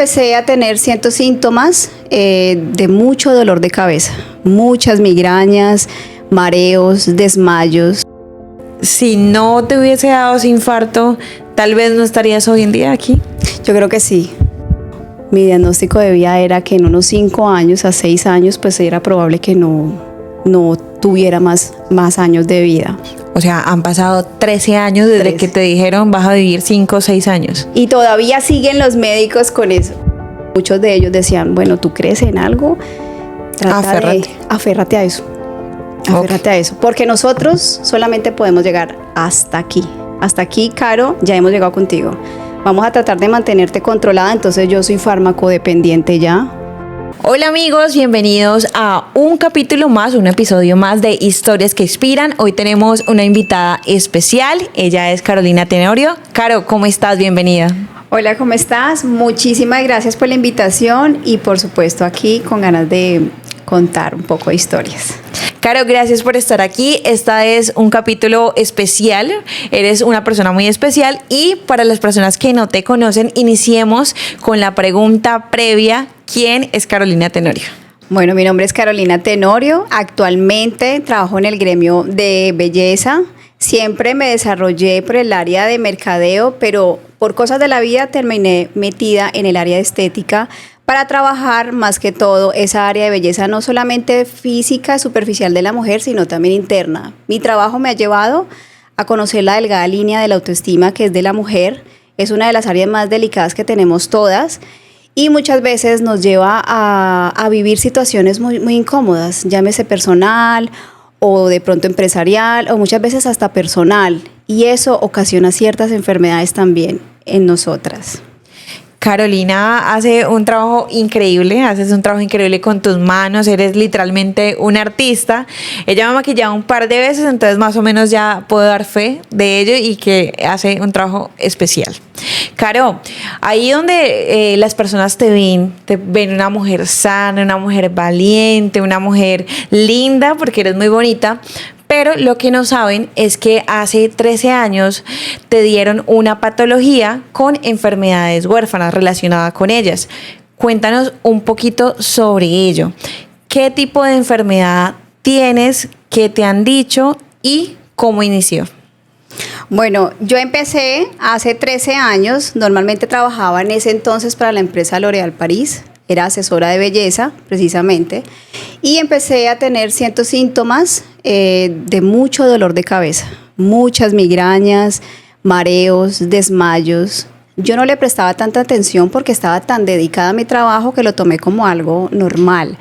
Empecé a tener ciertos síntomas de mucho dolor de cabeza, muchas migrañas, mareos, desmayos. Si no te hubiese dado ese infarto, tal vez no estarías hoy en día aquí. Yo creo que sí. Mi diagnóstico de vida era que en unos 5 años a 6 años pues era probable que no tuviera más años de vida. O sea, han pasado 13 años desde que te dijeron vas a vivir 5 o 6 años. Y todavía siguen los médicos con eso. Muchos de ellos decían, bueno, ¿tú crees en algo? Aférrate a eso. Aférrate a eso. Porque nosotros solamente podemos llegar hasta aquí. Hasta aquí, Caro, ya hemos llegado contigo. Vamos a tratar de mantenerte controlada, entonces yo soy fármaco dependiente ya. Hola amigos, bienvenidos a un capítulo más, un episodio más de Historias que Inspiran. Hoy tenemos una invitada especial, ella es Carolina Tenorio. Caro, ¿cómo estás? Bienvenida. Hola, ¿cómo estás? Muchísimas gracias por la invitación y por supuesto aquí con ganas de contar un poco de historias. Caro, gracias por estar aquí. Esta es un capítulo especial. Eres una persona muy especial y para las personas que no te conocen, iniciemos con la pregunta previa. ¿Quién es Carolina Tenorio? Bueno, mi nombre es Carolina Tenorio. Actualmente trabajo en el gremio de belleza. Siempre me desarrollé por el área de mercadeo, pero por cosas de la vida terminé metida en el área de estética para trabajar más que todo esa área de belleza, no solamente física, superficial de la mujer, sino también interna. Mi trabajo me ha llevado a conocer la delgada línea de la autoestima que es de la mujer. Es una de las áreas más delicadas que tenemos todas y muchas veces nos lleva a vivir situaciones muy, muy incómodas, llámese personal o de pronto empresarial o muchas veces hasta personal. Y eso ocasiona ciertas enfermedades también en nosotras. Carolina hace un trabajo increíble, haces un trabajo increíble con tus manos, eres literalmente una artista. Ella me ha maquillado un par de veces, entonces más o menos ya puedo dar fe de ello y que hace un trabajo especial. Caro, ahí donde las personas te ven una mujer sana, una mujer valiente, una mujer linda, porque eres muy bonita. Pero lo que no saben es que hace 13 años te dieron una patología con enfermedades huérfanas relacionadas con ellas. Cuéntanos un poquito sobre ello. ¿Qué tipo de enfermedad tienes? ¿Qué te han dicho? ¿Y cómo inició? Bueno, yo empecé hace 13 años. Normalmente trabajaba en ese entonces para la empresa L'Oréal París. Era asesora de belleza, precisamente, y empecé a tener ciertos síntomas de mucho dolor de cabeza, muchas migrañas, mareos, desmayos. Yo no le prestaba tanta atención porque estaba tan dedicada a mi trabajo que lo tomé como algo normal.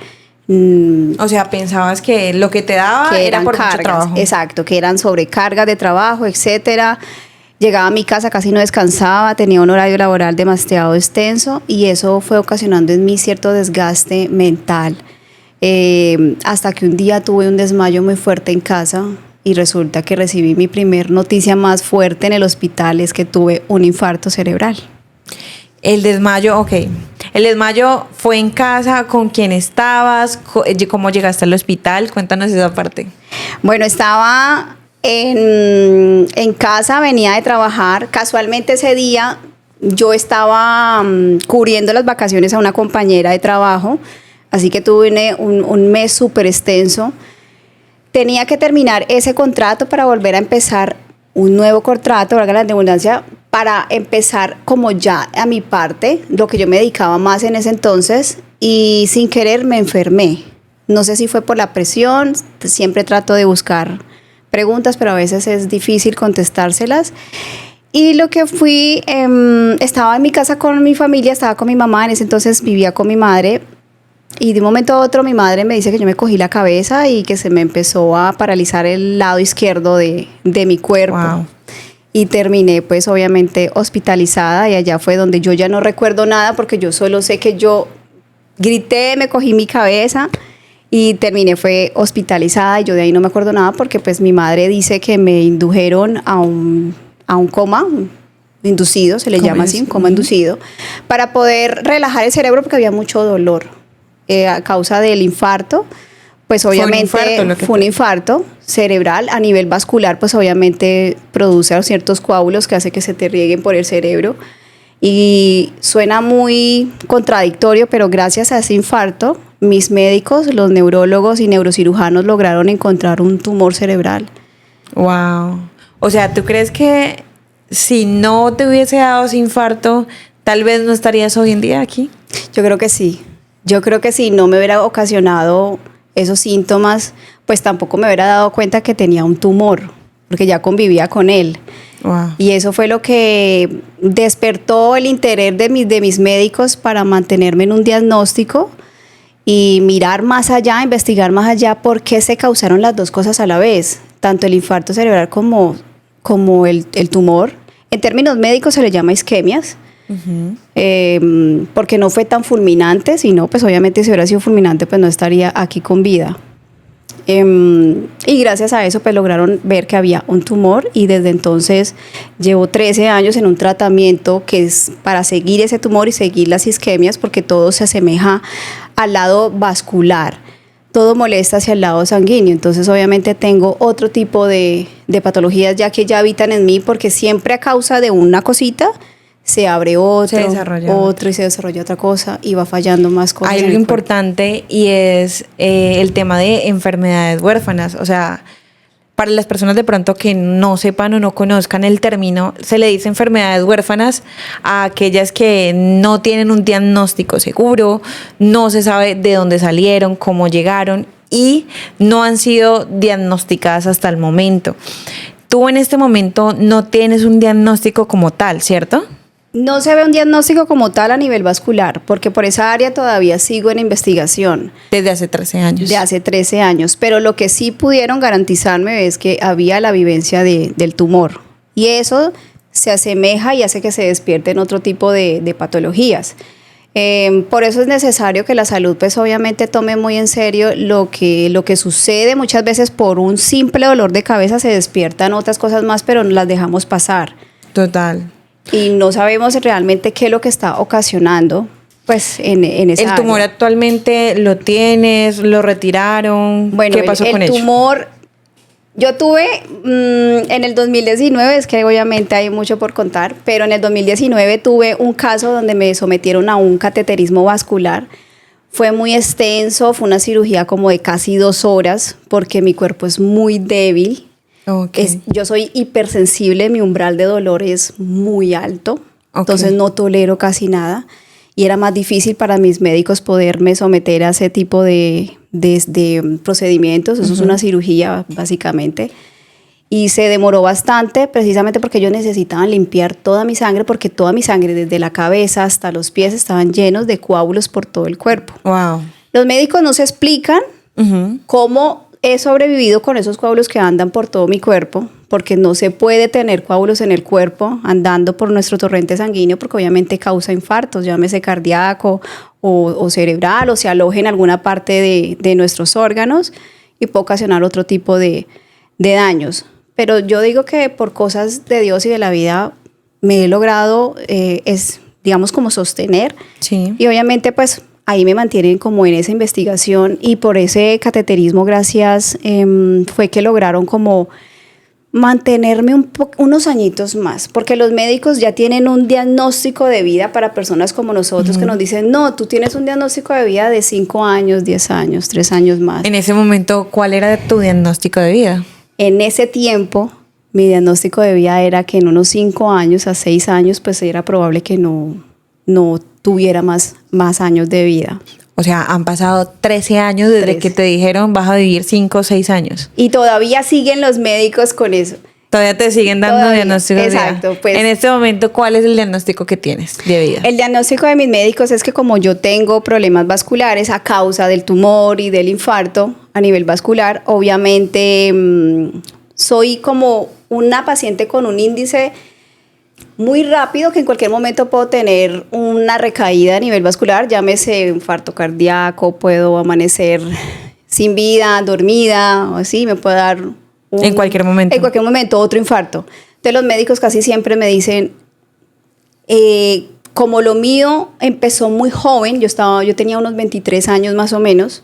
O sea, pensabas que lo que te daba que era por cargas, mucho trabajo. Exacto, que eran sobrecargas de trabajo, etcétera. Llegaba a mi casa, casi no descansaba, tenía un horario laboral demasiado extenso y eso fue ocasionando en mí cierto desgaste mental. Hasta que un día tuve un desmayo muy fuerte en casa y resulta que recibí mi primer noticia más fuerte en el hospital, es que tuve un infarto cerebral. El desmayo, ok. El desmayo fue en casa, ¿con quién estabas? ¿Cómo llegaste al hospital? Cuéntanos esa parte. Bueno, estaba en casa, venía de trabajar. Casualmente ese día yo estaba cubriendo las vacaciones a una compañera de trabajo, así que tuve un mes súper extenso. Tenía que terminar ese contrato para volver a empezar un nuevo contrato, valga la redundancia, para empezar como ya a mi parte, lo que yo me dedicaba más en ese entonces, y sin querer me enfermé. No sé si fue por la presión, siempre trato de buscar preguntas, pero a veces es difícil contestárselas. Y lo que fui, estaba en mi casa con mi familia, estaba con mi mamá, en ese entonces vivía con mi madre, y de un momento a otro mi madre me dice que yo me cogí la cabeza y que se me empezó a paralizar el lado izquierdo de mi cuerpo. Wow. Y terminé pues obviamente hospitalizada y allá fue donde yo ya no recuerdo nada porque yo solo sé que yo grité, me cogí mi cabeza y terminé fue hospitalizada y yo de ahí no me acuerdo nada porque pues mi madre dice que me indujeron a un coma inducido, se le llama así, un coma inducido, para poder relajar el cerebro porque había mucho dolor a causa del infarto. Pues obviamente fue un infarto cerebral. A nivel vascular, pues obviamente produce ciertos coágulos que hace que se te rieguen por el cerebro. Y suena muy contradictorio, pero gracias a ese infarto, mis médicos, los neurólogos y neurocirujanos lograron encontrar un tumor cerebral. Wow. O sea, ¿tú crees que si no te hubiese dado ese infarto, tal vez no estarías hoy en día aquí? Yo creo que sí. Yo creo que si no me hubiera ocasionado esos síntomas, pues tampoco me hubiera dado cuenta que tenía un tumor, porque ya convivía con él. Wow. Y eso fue lo que despertó el interés de mis médicos para mantenerme en un diagnóstico y mirar más allá, investigar más allá por qué se causaron las dos cosas a la vez, tanto el infarto cerebral como el tumor. En términos médicos se le llama isquemias, porque no fue tan fulminante, sino pues obviamente si hubiera sido fulminante pues no estaría aquí con vida. Y gracias a eso pues lograron ver que había un tumor y desde entonces llevo 13 años en un tratamiento que es para seguir ese tumor y seguir las isquemias, porque todo se asemeja al lado vascular, todo molesta hacia el lado sanguíneo. Entonces obviamente tengo otro tipo de patologías ya que ya habitan en mí, porque siempre a causa de una cosita se abre otro y se desarrolla otra cosa y va fallando más cosas. Hay algo importante y es el tema de enfermedades huérfanas. O sea, para las personas de pronto que no sepan o no conozcan el término, se le dice enfermedades huérfanas a aquellas que no tienen un diagnóstico seguro, no se sabe de dónde salieron, cómo llegaron y no han sido diagnosticadas hasta el momento. Tú en este momento no tienes un diagnóstico como tal, ¿cierto? No se ve un diagnóstico como tal a nivel vascular, porque por esa área todavía sigo en investigación. Desde hace 13 años. De hace 13 años, pero lo que sí pudieron garantizarme es que había la vivencia del tumor. Y eso se asemeja y hace que se despierten otro tipo de patologías. Por eso es necesario que la salud pues obviamente tome muy en serio lo que sucede. Muchas veces por un simple dolor de cabeza se despiertan otras cosas más, pero las dejamos pasar. Total. Y no sabemos realmente qué es lo que está ocasionando pues en esa área. ¿El tumor actualmente lo tienes? ¿Lo retiraron? Bueno, ¿Qué pasó con el ello? tumor, yo tuve en el 2019, es que obviamente hay mucho por contar, pero en el 2019 tuve un caso donde me sometieron a un cateterismo vascular. Fue muy extenso, fue una cirugía como de casi 2 horas, porque mi cuerpo es muy débil. Okay. Yo soy hipersensible, mi umbral de dolor es muy alto, entonces no tolero casi nada. Y era más difícil para mis médicos poderme someter a ese tipo de procedimientos. Eso es una cirugía, básicamente. Y se demoró bastante, precisamente porque ellos necesitaban limpiar toda mi sangre, porque toda mi sangre, desde la cabeza hasta los pies, estaban llenos de coágulos por todo el cuerpo. Wow. Los médicos no se explican cómo he sobrevivido con esos coágulos que andan por todo mi cuerpo, porque no se puede tener coágulos en el cuerpo andando por nuestro torrente sanguíneo, porque obviamente causa infartos, llámese cardíaco o cerebral, o se aloje en alguna parte de nuestros órganos y puede ocasionar otro tipo de daños. Pero yo digo que por cosas de Dios y de la vida me he logrado, digamos, como sostener. Sí. Y obviamente pues ahí me mantienen como en esa investigación, y por ese cateterismo, gracias, fue que lograron como mantenerme unos añitos más, porque los médicos ya tienen un diagnóstico de vida para personas como nosotros que nos dicen, no, tú tienes un diagnóstico de vida de 5 años, 10 años, 3 años más. En ese momento, ¿cuál era tu diagnóstico de vida? En ese tiempo, mi diagnóstico de vida era que en unos 5 años a 6 años, pues era probable que no tuviera más años de vida. O sea, han pasado 13 años desde que te dijeron vas a vivir 5 o 6 años. Y todavía siguen los médicos con eso. Todavía te siguen dando diagnósticos de vida. Exacto. Pues, en este momento, ¿cuál es el diagnóstico que tienes de vida? El diagnóstico de mis médicos es que como yo tengo problemas vasculares a causa del tumor y del infarto a nivel vascular, obviamente soy como una paciente con un índice muy rápido, que en cualquier momento puedo tener una recaída a nivel vascular, llámese infarto cardíaco, puedo amanecer sin vida, dormida, o así, me puede dar en cualquier momento. En cualquier momento otro infarto. Entonces los médicos casi siempre me dicen, como lo mío empezó muy joven, yo tenía unos 23 años más o menos,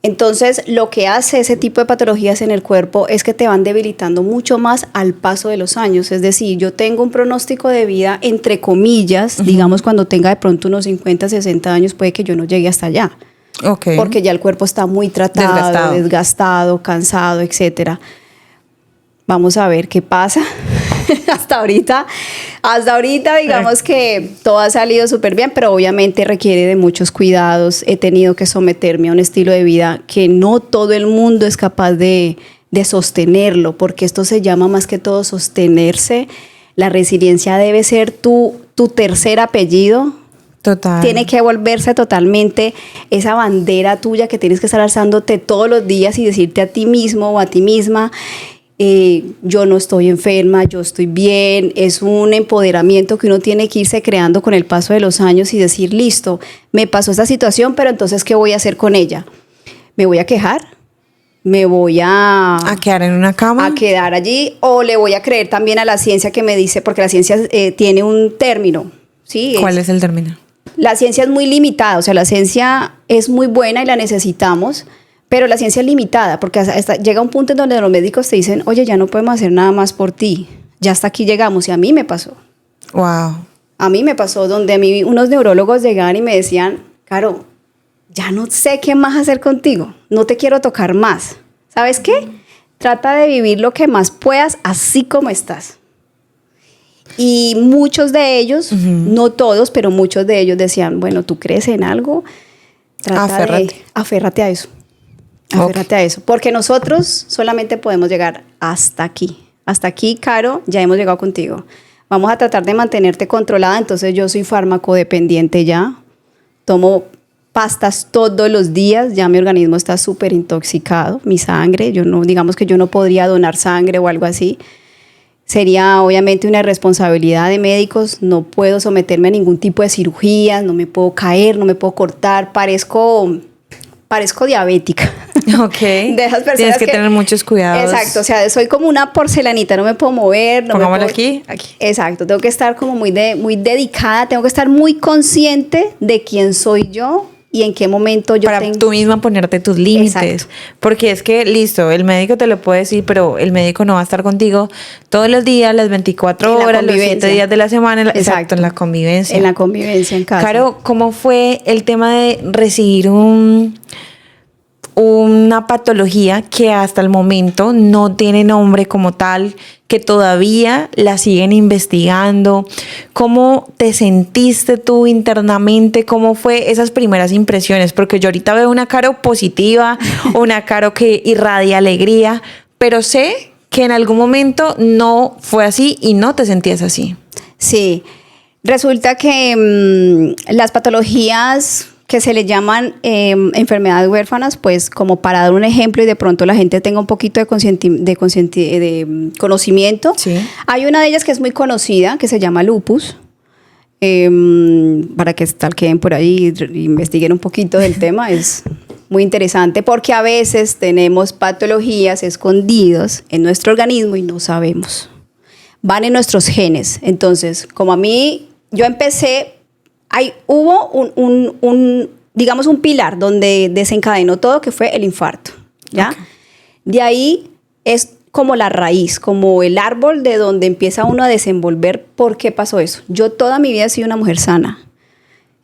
Entonces, lo que hace ese tipo de patologías en el cuerpo es que te van debilitando mucho más al paso de los años. Es decir, yo tengo un pronóstico de vida, entre comillas, digamos, cuando tenga de pronto unos 50, 60 años, puede que yo no llegue hasta allá. Okay. Porque ya el cuerpo está muy tratado, desgastado, cansado, etcétera. Vamos a ver qué pasa. Hasta ahorita, digamos que todo ha salido súper bien, pero obviamente requiere de muchos cuidados. He tenido que someterme a un estilo de vida que no todo el mundo es capaz de sostenerlo, porque esto se llama más que todo sostenerse. La resiliencia debe ser tu tercer apellido. Total. Tiene que volverse totalmente esa bandera tuya que tienes que estar alzándote todos los días y decirte a ti mismo o a ti misma, yo no estoy enferma, yo estoy bien. Es un empoderamiento que uno tiene que irse creando con el paso de los años y decir, listo, me pasó esta situación, pero entonces, ¿qué voy a hacer con ella? ¿Me voy a quejar? ¿Me voy a quedar en una cama? A quedar allí, o le voy a creer también a la ciencia que me dice, porque la ciencia tiene un término, ¿sí? ¿Cuál es el término? La ciencia es muy limitada, o sea, la ciencia es muy buena y la necesitamos, pero la ciencia es limitada, porque llega un punto en donde los médicos te dicen, oye, ya no podemos hacer nada más por ti, ya hasta aquí llegamos, y a mí me pasó. Wow. A mí me pasó, donde a mí unos neurólogos llegaban y me decían, Caro, ya no sé qué más hacer contigo, no te quiero tocar más. ¿Sabes qué? Trata de vivir lo que más puedas así como estás. Y muchos de ellos, no todos, pero muchos de ellos decían, bueno, tú crees en algo, aférrate a eso. Aférrate a eso, porque nosotros solamente podemos llegar hasta aquí. Hasta aquí, Caro, ya hemos llegado contigo. Vamos a tratar de mantenerte controlada. Entonces yo soy farmacodependiente ya. Tomo pastas todos los días. Ya mi organismo está súper intoxicado. Mi sangre, digamos que yo no podría donar sangre o algo así. Sería obviamente una irresponsabilidad de médicos. No puedo someterme a ningún tipo de cirugías. No me puedo caer, no me puedo cortar. Parezco diabética. Ok. De esas personas tienes que tener muchos cuidados. Exacto, o sea, soy como una porcelanita, no me puedo mover. Pongámoslo aquí. Exacto, tengo que estar como muy dedicada, tengo que estar muy consciente de quién soy yo y en qué momento yo para tú misma ponerte tus límites. Exacto. Porque es que, listo, el médico te lo puede decir, pero el médico no va a estar contigo todos los días, las 24 horas, los 7 días de la semana. Exacto, en la convivencia. En la convivencia en casa. Claro, ¿cómo fue el tema de recibir una patología que hasta el momento no tiene nombre como tal, que todavía la siguen investigando? ¿Cómo te sentiste tú internamente? ¿Cómo fue esas primeras impresiones? Porque yo ahorita veo una Caro positiva, una Caro que irradia alegría, pero sé que en algún momento no fue así y no te sentías así. Sí, resulta que las patologías que se le llaman enfermedades huérfanas, pues como para dar un ejemplo y de pronto la gente tenga un poquito de conocimiento. Sí. Hay una de ellas que es muy conocida, que se llama lupus, para que queden por ahí y investiguen un poquito del tema. Es muy interesante porque a veces tenemos patologías escondidas en nuestro organismo y no sabemos. Van en nuestros genes. Entonces, como a mí, yo empecé... hubo digamos, un pilar donde desencadenó todo, que fue el infarto, ¿ya? Okay. De ahí es como la raíz, como el árbol de donde empieza uno a desenvolver. ¿Por qué pasó eso? Yo toda mi vida he sido una mujer sana.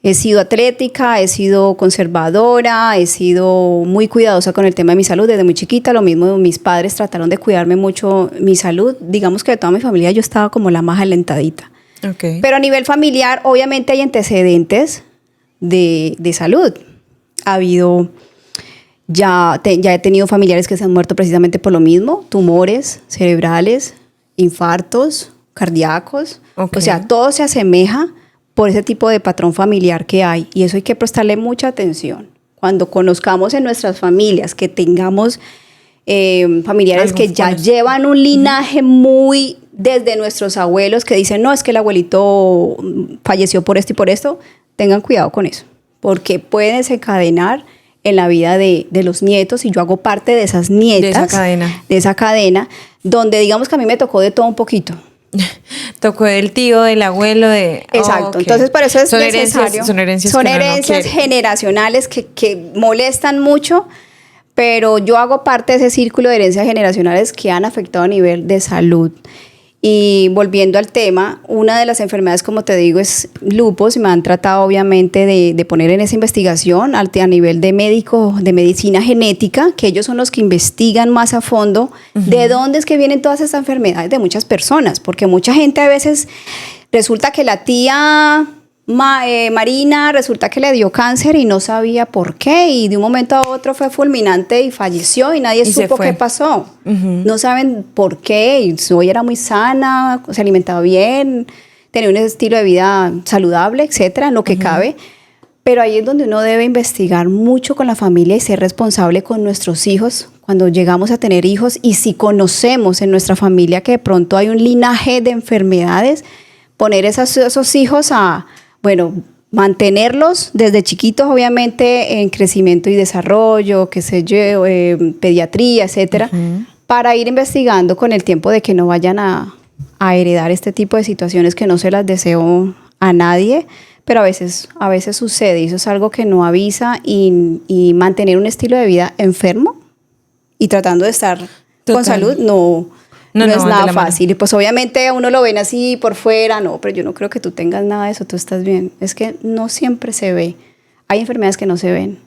He sido atlética, he sido conservadora, he sido muy cuidadosa con el tema de mi salud desde muy chiquita. Lo mismo, mis padres trataron de cuidarme mucho mi salud. Digamos que de toda mi familia yo estaba como la más alentadita. Okay. Pero a nivel familiar, obviamente hay antecedentes de salud. Ha habido, ya he tenido familiares que se han muerto precisamente por lo mismo, tumores cerebrales, infartos, cardíacos. Okay. O sea, todo se asemeja por ese tipo de patrón familiar que hay. Y eso hay que prestarle mucha atención. Cuando conozcamos en nuestras familias que tengamos familiares que ya llevan un linaje muy... desde nuestros abuelos que dicen, no, es que el abuelito falleció por esto y por esto, tengan cuidado con eso, porque puede desencadenar en la vida de los nietos, y yo hago parte de esas nietas, de esa cadena, donde digamos que a mí me tocó de todo un poquito. Tocó del tío, del abuelo, Exacto, okay. Entonces por eso es necesario. Son herencias generacionales que molestan mucho. pero yo hago parte de ese círculo de herencias generacionales que han afectado a nivel de salud. Y volviendo al tema, una de las enfermedades, como te digo, es lupus, y me han tratado obviamente de poner en esa investigación a nivel de médico, de medicina genética, que ellos son los que investigan más a fondo de dónde es que vienen todas estas enfermedades de muchas personas, porque mucha gente a veces resulta que la tía Marina resulta que le dio cáncer y no sabía por qué, y de un momento a otro fue fulminante y falleció y nadie supo qué pasó. No saben por qué, y hoy era muy sana, se alimentaba bien, tenía un estilo de vida saludable, etcétera, en lo que cabe. Pero ahí es donde uno debe investigar mucho con la familia y ser responsable con nuestros hijos cuando llegamos a tener hijos, y si conocemos en nuestra familia que de pronto hay un linaje de enfermedades, poner esos hijos bueno, mantenerlos desde chiquitos, obviamente, en crecimiento y desarrollo, qué sé yo, pediatría, etcétera, para ir investigando con el tiempo de que no vayan a heredar este tipo de situaciones que no se las deseo a nadie, pero a veces sucede, y eso es algo que no avisa, y mantener un estilo de vida enfermo y tratando de estar con salud no es nada fácil. Y pues obviamente a uno lo ven así por fuera, no, pero yo no creo que tú tengas nada de eso, tú estás bien. Es que no siempre se ve. Hay enfermedades que no se ven.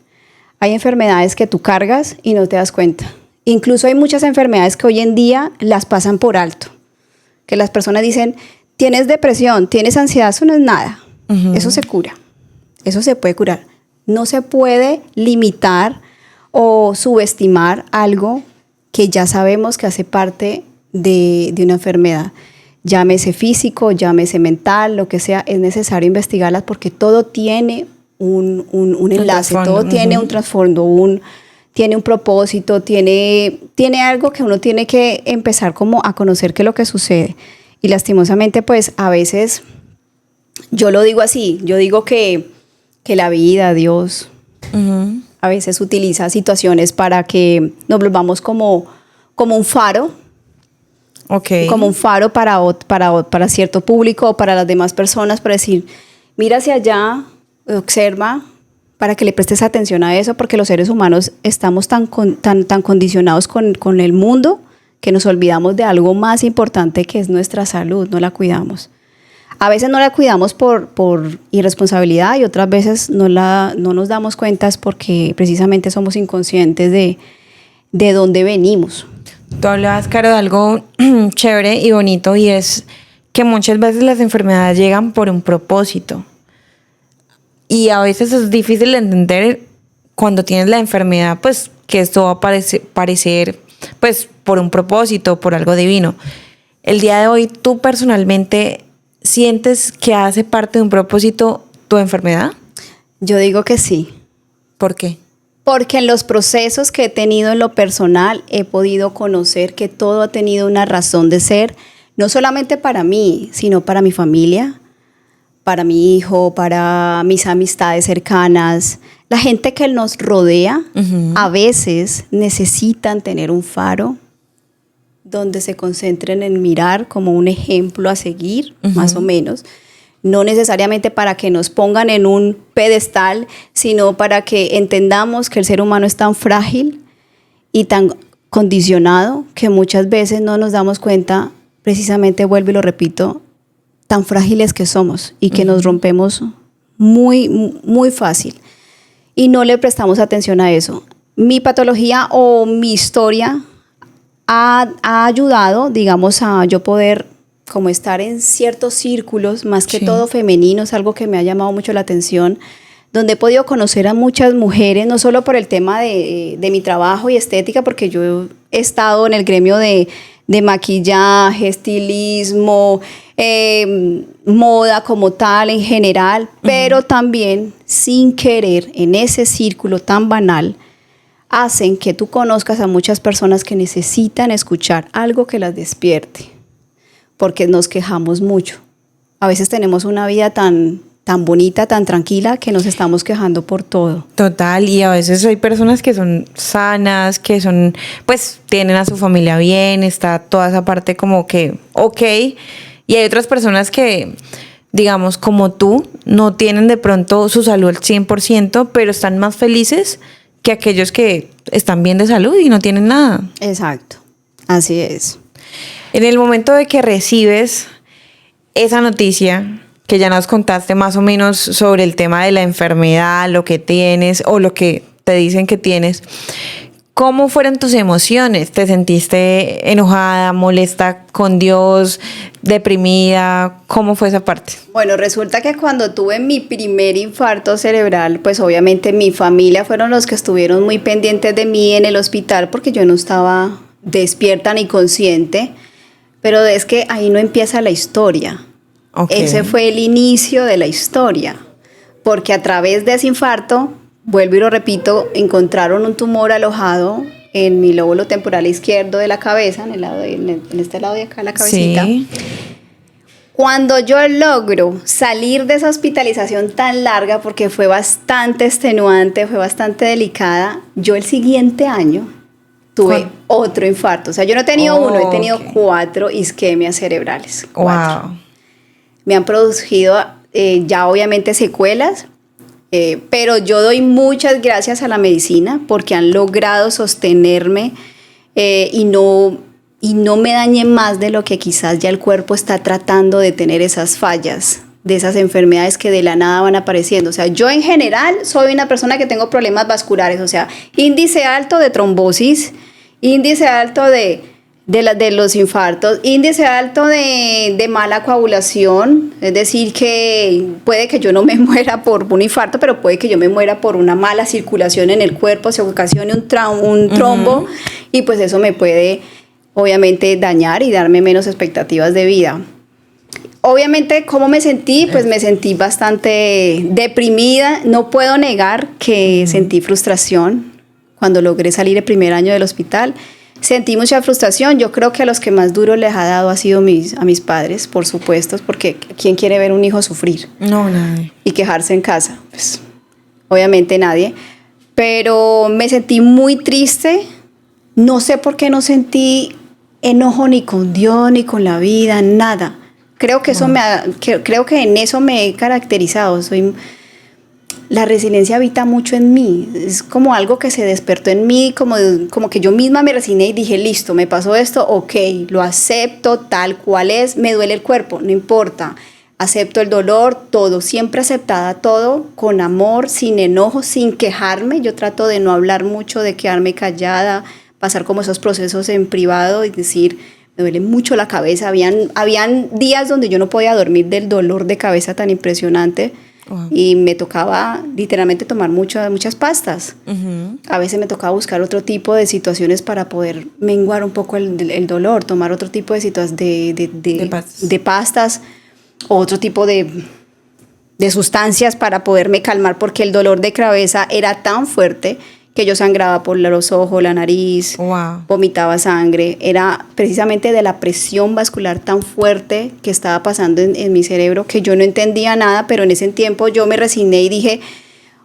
Hay enfermedades que tú cargas y no te das cuenta. Incluso hay muchas enfermedades que hoy en día las pasan por alto. Que las personas dicen, tienes depresión, tienes ansiedad, eso no es nada. Eso se cura. Eso se puede curar. No se puede limitar o subestimar algo que ya sabemos que hace parte de una enfermedad, llámese físico, llámese mental, lo que sea. Es necesario investigarlas porque todo tiene un enlace, todo tiene un trasfondo, tiene un propósito, tiene algo que uno tiene que empezar como a conocer qué es lo que sucede. Y lastimosamente, pues a veces, yo lo digo así, yo digo que la vida, Dios, a veces utiliza situaciones para que nos volvamos como un faro. Como un faro para cierto público o para las demás personas, para decir, mira hacia allá, observa, para que le prestes atención a eso, porque los seres humanos estamos tan condicionados con el mundo que nos olvidamos de algo más importante, que es nuestra salud, no la cuidamos. A veces no la cuidamos por irresponsabilidad, y otras veces no nos damos cuenta porque precisamente somos inconscientes de dónde venimos. Tú hablabas, Caro, de algo chévere y bonito, y es que muchas veces las enfermedades llegan por un propósito. Y a veces es difícil de entender cuando tienes la enfermedad, pues que esto va a parecer pues por un propósito, por algo divino. El día de hoy, ¿tú personalmente sientes que hace parte de un propósito tu enfermedad? Yo digo que sí. ¿Por qué? Porque en los procesos que he tenido en lo personal he podido conocer que todo ha tenido una razón de ser, no solamente para mí, sino para mi familia, para mi hijo, para mis amistades cercanas. La gente que nos rodea a veces necesitan tener un faro donde se concentren en mirar como un ejemplo a seguir, más o menos. No necesariamente para que nos pongan en un pedestal, sino para que entendamos que el ser humano es tan frágil y tan condicionado que muchas veces no nos damos cuenta, precisamente, vuelvo y lo repito, tan frágiles que somos y que nos rompemos muy, muy fácil. Y no le prestamos atención a eso. Mi patología o mi historia ha ayudado, digamos, a yo poder como estar en ciertos círculos, más que todo femeninos, algo que me ha llamado mucho la atención, donde he podido conocer a muchas mujeres, no solo por el tema de mi trabajo y estética, porque yo he estado en el gremio de maquillaje, estilismo, moda como tal en general, pero también sin querer en ese círculo tan banal, hacen que tú conozcas a muchas personas que necesitan escuchar algo que las despierte. Porque nos quejamos mucho. A veces tenemos una vida tan bonita, tan tranquila, que nos estamos quejando por todo. Total, y a veces hay personas que son sanas, que son, pues, tienen a su familia bien, está toda esa parte como que, ok, y hay otras personas que, digamos, como tú, no tienen de pronto su salud al 100%, pero están más felices que aquellos que están bien de salud y no tienen nada. Exacto, así es. En el momento de que recibes esa noticia, que ya nos contaste más o menos sobre el tema de la enfermedad, lo que tienes o lo que te dicen que tienes, ¿cómo fueron tus emociones? ¿Te sentiste enojada, molesta con Dios, deprimida? ¿Cómo fue esa parte? Bueno, resulta que cuando tuve mi primer infarto cerebral, pues obviamente mi familia fueron los que estuvieron muy pendientes de mí en el hospital porque yo no estaba despierta ni consciente, pero es que ahí no empieza la historia. Okay. Ese fue el inicio de la historia, porque a través de ese infarto, vuelvo y lo repito, encontraron un tumor alojado en mi lóbulo temporal izquierdo de la cabeza, en este lado de acá de la cabecita. Sí. Cuando yo logro salir de esa hospitalización tan larga, porque fue bastante extenuante, fue bastante delicada, yo el siguiente año tuve otro infarto. O sea, yo no he tenido uno, he tenido 4 isquemias cerebrales. 4. Wow. Me han producido ya obviamente secuelas, pero yo doy muchas gracias a la medicina porque han logrado sostenerme y no me dañe más de lo que quizás ya el cuerpo está tratando de tener esas fallas, de esas enfermedades que de la nada van apareciendo. O sea, yo en general soy una persona que tengo problemas vasculares, o sea, índice alto de trombosis, índice alto de los infartos, índice alto de mala coagulación, es decir, que puede que yo no me muera por un infarto, pero puede que yo me muera por una mala circulación en el cuerpo, se ocasione un trombo, y pues eso me puede obviamente dañar y darme menos expectativas de vida. Obviamente, ¿cómo me sentí? Pues me sentí bastante deprimida, no puedo negar que sentí frustración cuando logré salir el primer año del hospital. Sentí mucha frustración. Yo creo que a los que más duro les ha dado ha sido a mis padres, por supuesto, porque ¿quién quiere ver un hijo sufrir? No, nadie. Y quejarse en casa. Pues, obviamente nadie. Pero me sentí muy triste. No sé por qué no sentí enojo ni con Dios, ni con la vida, nada. Creo que creo que en eso me he caracterizado. La resiliencia habita mucho en mí, es como algo que se despertó en mí, como que yo misma me resigné y dije, listo, me pasó esto, ok, lo acepto tal cual es, me duele el cuerpo, no importa, acepto el dolor, todo, siempre aceptada todo, con amor, sin enojo, sin quejarme. Yo trato de no hablar mucho, de quedarme callada, pasar como esos procesos en privado y decir, me duele mucho la cabeza. Habían días donde yo no podía dormir del dolor de cabeza tan impresionante. Wow. Y me tocaba literalmente tomar muchas pastas. A veces me tocaba buscar otro tipo de situaciones para poder menguar un poco el dolor, tomar otro tipo de situaciones de pastas, o otro tipo de sustancias para poderme calmar, porque el dolor de cabeza era tan fuerte que yo sangraba por los ojos, la nariz, wow, vomitaba sangre. Era precisamente de la presión vascular tan fuerte que estaba pasando en mi cerebro, que yo no entendía nada, pero en ese tiempo yo me resigné y dije,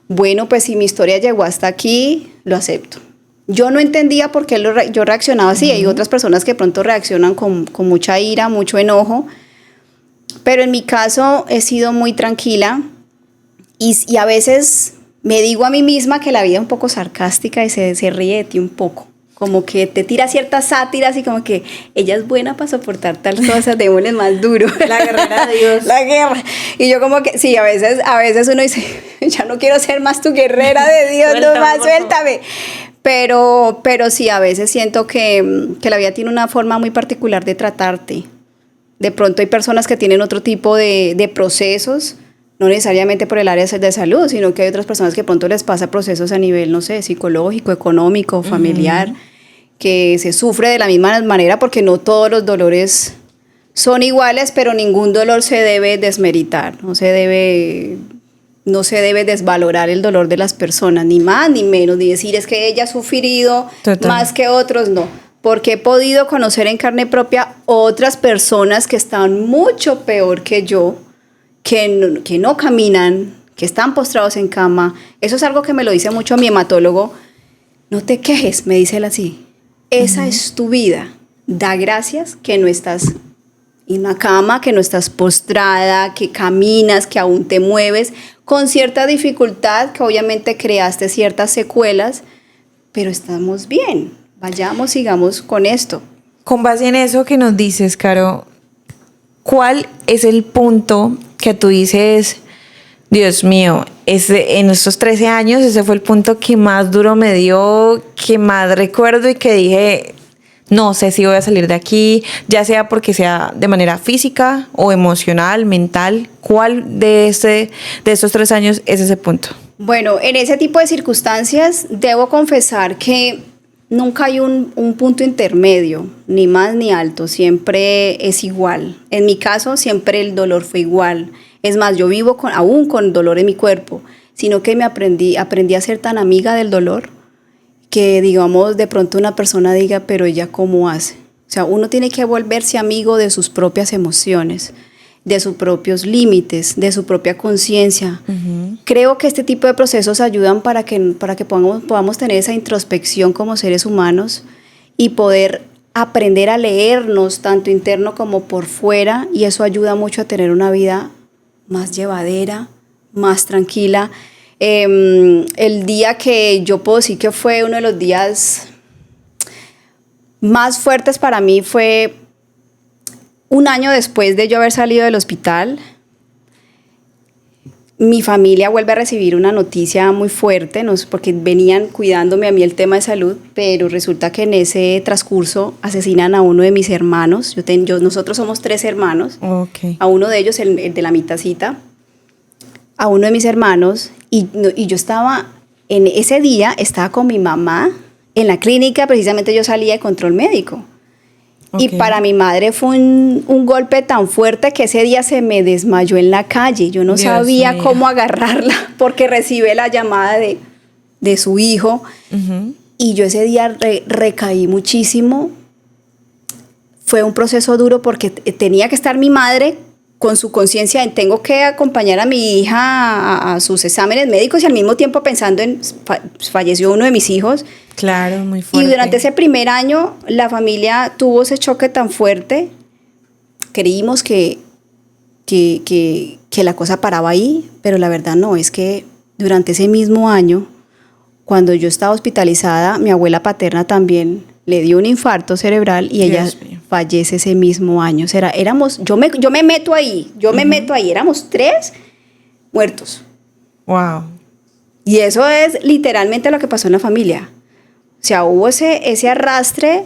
bueno, pues si mi historia llegó hasta aquí, lo acepto. Yo no entendía por qué yo reaccionaba así. Hay otras personas que de pronto reaccionan con mucha ira, mucho enojo, pero en mi caso he sido muy tranquila y a veces me digo a mí misma que la vida es un poco sarcástica y se ríe de ti un poco. Como que te tira ciertas sátiras y como que ella es buena para soportar tal cosa, démosle más duro. La guerrera de Dios. La guerra. Y yo como que, sí, a veces uno dice, ya no quiero ser más tu guerrera de Dios, nomás suéltame. Pero sí, a veces siento que la vida tiene una forma muy particular de tratarte. De pronto hay personas que tienen otro tipo de procesos, no necesariamente por el área de salud, sino que hay otras personas que de pronto les pasa procesos a nivel, no sé, psicológico, económico, familiar, que se sufre de la misma manera, porque no todos los dolores son iguales, pero ningún dolor se debe desmeritar, no se debe desvalorar el dolor de las personas, ni más ni menos, ni decir es que ella ha sufrido más que otros, no. Porque he podido conocer en carne propia otras personas que están mucho peor que yo, que no caminan, que están postrados en cama. Eso es algo que me lo dice mucho mi hematólogo. No te quejes, me dice él así. Esa es tu vida. Da gracias que no estás en una cama, que no estás postrada, que caminas, que aún te mueves, con cierta dificultad, que obviamente creaste ciertas secuelas, pero estamos bien, vayamos, sigamos con esto. Con base en eso que nos dices, Caro, ¿cuál es el punto que tú dices, Dios mío, en estos 13 años ese fue el punto que más duro me dio, que más recuerdo y que dije, no sé si voy a salir de aquí, ya sea porque sea de manera física o emocional, mental? ¿Cuál de estos 3 años es ese punto? Bueno, en ese tipo de circunstancias debo confesar que nunca hay un punto intermedio, ni más ni alto, siempre es igual. En mi caso, siempre el dolor fue igual. Es más, yo vivo aún con dolor en mi cuerpo, sino que aprendí a ser tan amiga del dolor que, digamos, de pronto una persona diga, pero ella ¿cómo hace? O sea, uno tiene que volverse amigo de sus propias emociones, de sus propios límites, de su propia conciencia. Uh-huh. Creo que este tipo de procesos ayudan para que podamos tener esa introspección como seres humanos y poder aprender a leernos tanto interno como por fuera, y eso ayuda mucho a tener una vida más llevadera, más tranquila. El día que yo puedo decir que fue uno de los días más fuertes para mí fue un año después de yo haber salido del hospital. Mi familia vuelve a recibir una noticia muy fuerte, no sé, porque venían cuidándome a mí el tema de salud, pero resulta que en ese transcurso asesinan a uno de mis hermanos. Nosotros somos 3 hermanos. Okay. A uno de ellos, el de la mitacita, a uno de mis hermanos, y yo estaba, en ese día, estaba con mi mamá en la clínica, precisamente yo salía de control médico. Okay. Y para mi madre fue un golpe tan fuerte que ese día se me desmayó en la calle. Yo no sabía cómo agarrarla porque recibe la llamada de su hijo. Uh-huh. Y yo ese día recaí muchísimo. Fue un proceso duro porque tenía que estar mi madre con su conciencia en tengo que acompañar a mi hija a sus exámenes médicos y al mismo tiempo pensando en falleció uno de mis hijos. Claro, muy fuerte. Y durante ese primer año la familia tuvo ese choque tan fuerte, creímos que la cosa paraba ahí, pero la verdad no, es que durante ese mismo año, cuando yo estaba hospitalizada, mi abuela paterna también le dio un infarto cerebral y ella fallece ese mismo año. O sea, yo me meto ahí, éramos 3 muertos. Wow. Y eso es literalmente lo que pasó en la familia. O sea, hubo ese arrastre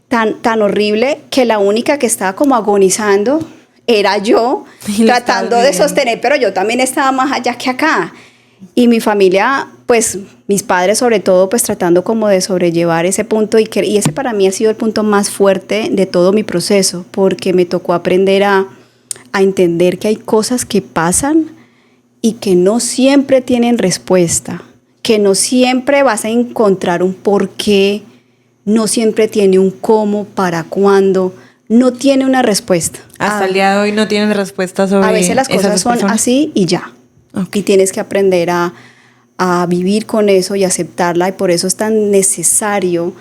tan horrible que la única que estaba como agonizando era yo, tratando de sostener, pero yo también estaba más allá que acá. Y mi familia, pues mis padres sobre todo, pues tratando como de sobrellevar ese punto y ese para mí ha sido el punto más fuerte de todo mi proceso, porque me tocó aprender a entender que hay cosas que pasan y que no siempre tienen respuesta, que no siempre vas a encontrar un porqué, no siempre tiene un cómo, para cuándo, no tiene una respuesta. Hasta el día de hoy no tienen respuesta sobre a veces las cosas son así y ya. Okay. Y tienes que aprender a vivir con eso y aceptarla, y por eso es tan necesario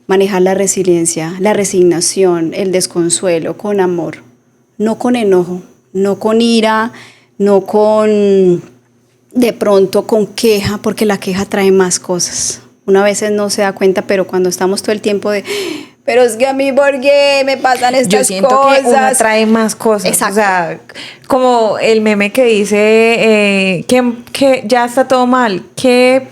manejar la resiliencia, la resignación, el desconsuelo con amor, no con enojo, no con ira, no con de pronto con queja, porque la queja trae más cosas. Una vez no se da cuenta, pero cuando estamos todo el tiempo de pero es que a mí, ¿por qué me pasan estas cosas? Yo siento que una trae más cosas. Exacto. O sea, como el meme que dice que ya está todo mal. ¿Qué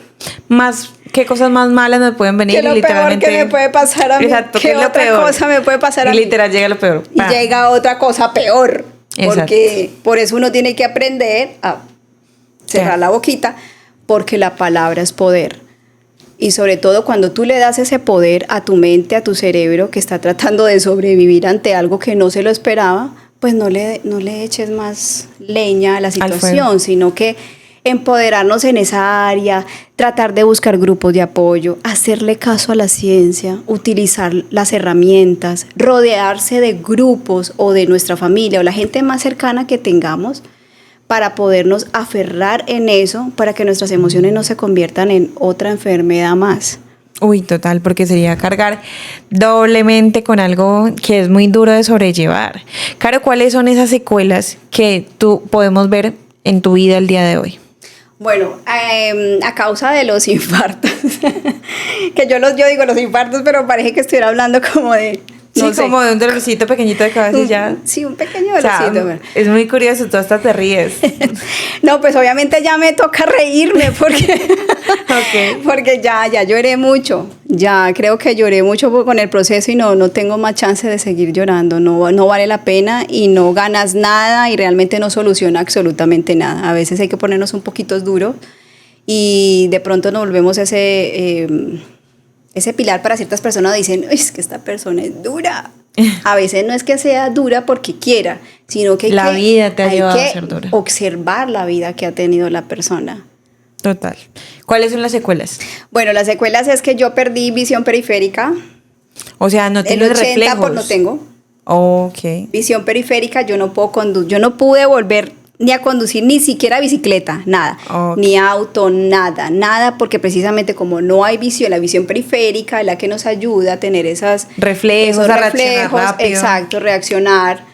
cosas más malas me pueden venir? ¿Qué es lo literalmente peor que me puede pasar a mí? Exacto, ¿Qué otra peor? Cosa me puede pasar a mí? Y literal llega lo peor. Y llega otra cosa peor. Exacto. Porque por eso uno tiene que aprender a cerrar la boquita, porque la palabra es poder. Y sobre todo cuando tú le das ese poder a tu mente, a tu cerebro, que está tratando de sobrevivir ante algo que no se lo esperaba, pues no le eches más leña a la situación, sino que empoderarnos en esa área, tratar de buscar grupos de apoyo, hacerle caso a la ciencia, utilizar las herramientas, rodearse de grupos o de nuestra familia o la gente más cercana que tengamos, para podernos aferrar en eso, para que nuestras emociones no se conviertan en otra enfermedad más. Uy, total, porque sería cargar doblemente con algo que es muy duro de sobrellevar. Caro, ¿cuáles son esas secuelas que tú podemos ver en tu vida el día de hoy? Bueno, a causa de los infartos, que yo digo los infartos, pero parece que estuviera hablando como de... Sí, como de un dolorcito pequeñito de cabeza y ya. Sí, un pequeño O sea, dolorcito. es muy curioso, tú hasta te ríes. No, pues obviamente ya me toca reírme porque, Ok. porque ya lloré mucho. Ya creo que lloré mucho con el proceso y no tengo más chance de seguir llorando. No vale la pena y no ganas nada y realmente no soluciona absolutamente nada. A veces hay que ponernos un poquito duro y de pronto nos volvemos ese pilar para ciertas personas. Dicen, es que esta persona es dura. A veces no es que sea dura porque quiera, sino que La vida te ha llevado a ser dura. observar la vida que ha tenido la persona. Total. ¿Cuáles son las secuelas? Bueno, las secuelas es que yo perdí visión periférica. O sea, no El tienes 80 reflejos. no tengo. Ok. Visión periférica, yo no puedo conducir, yo no pude volver ni a conducir ni siquiera bicicleta, nada, Ok. ni auto, nada, porque precisamente como no hay visión, la visión periférica es la que nos ayuda a tener esos Reflejos, a reaccionar rápido. exacto, reaccionar,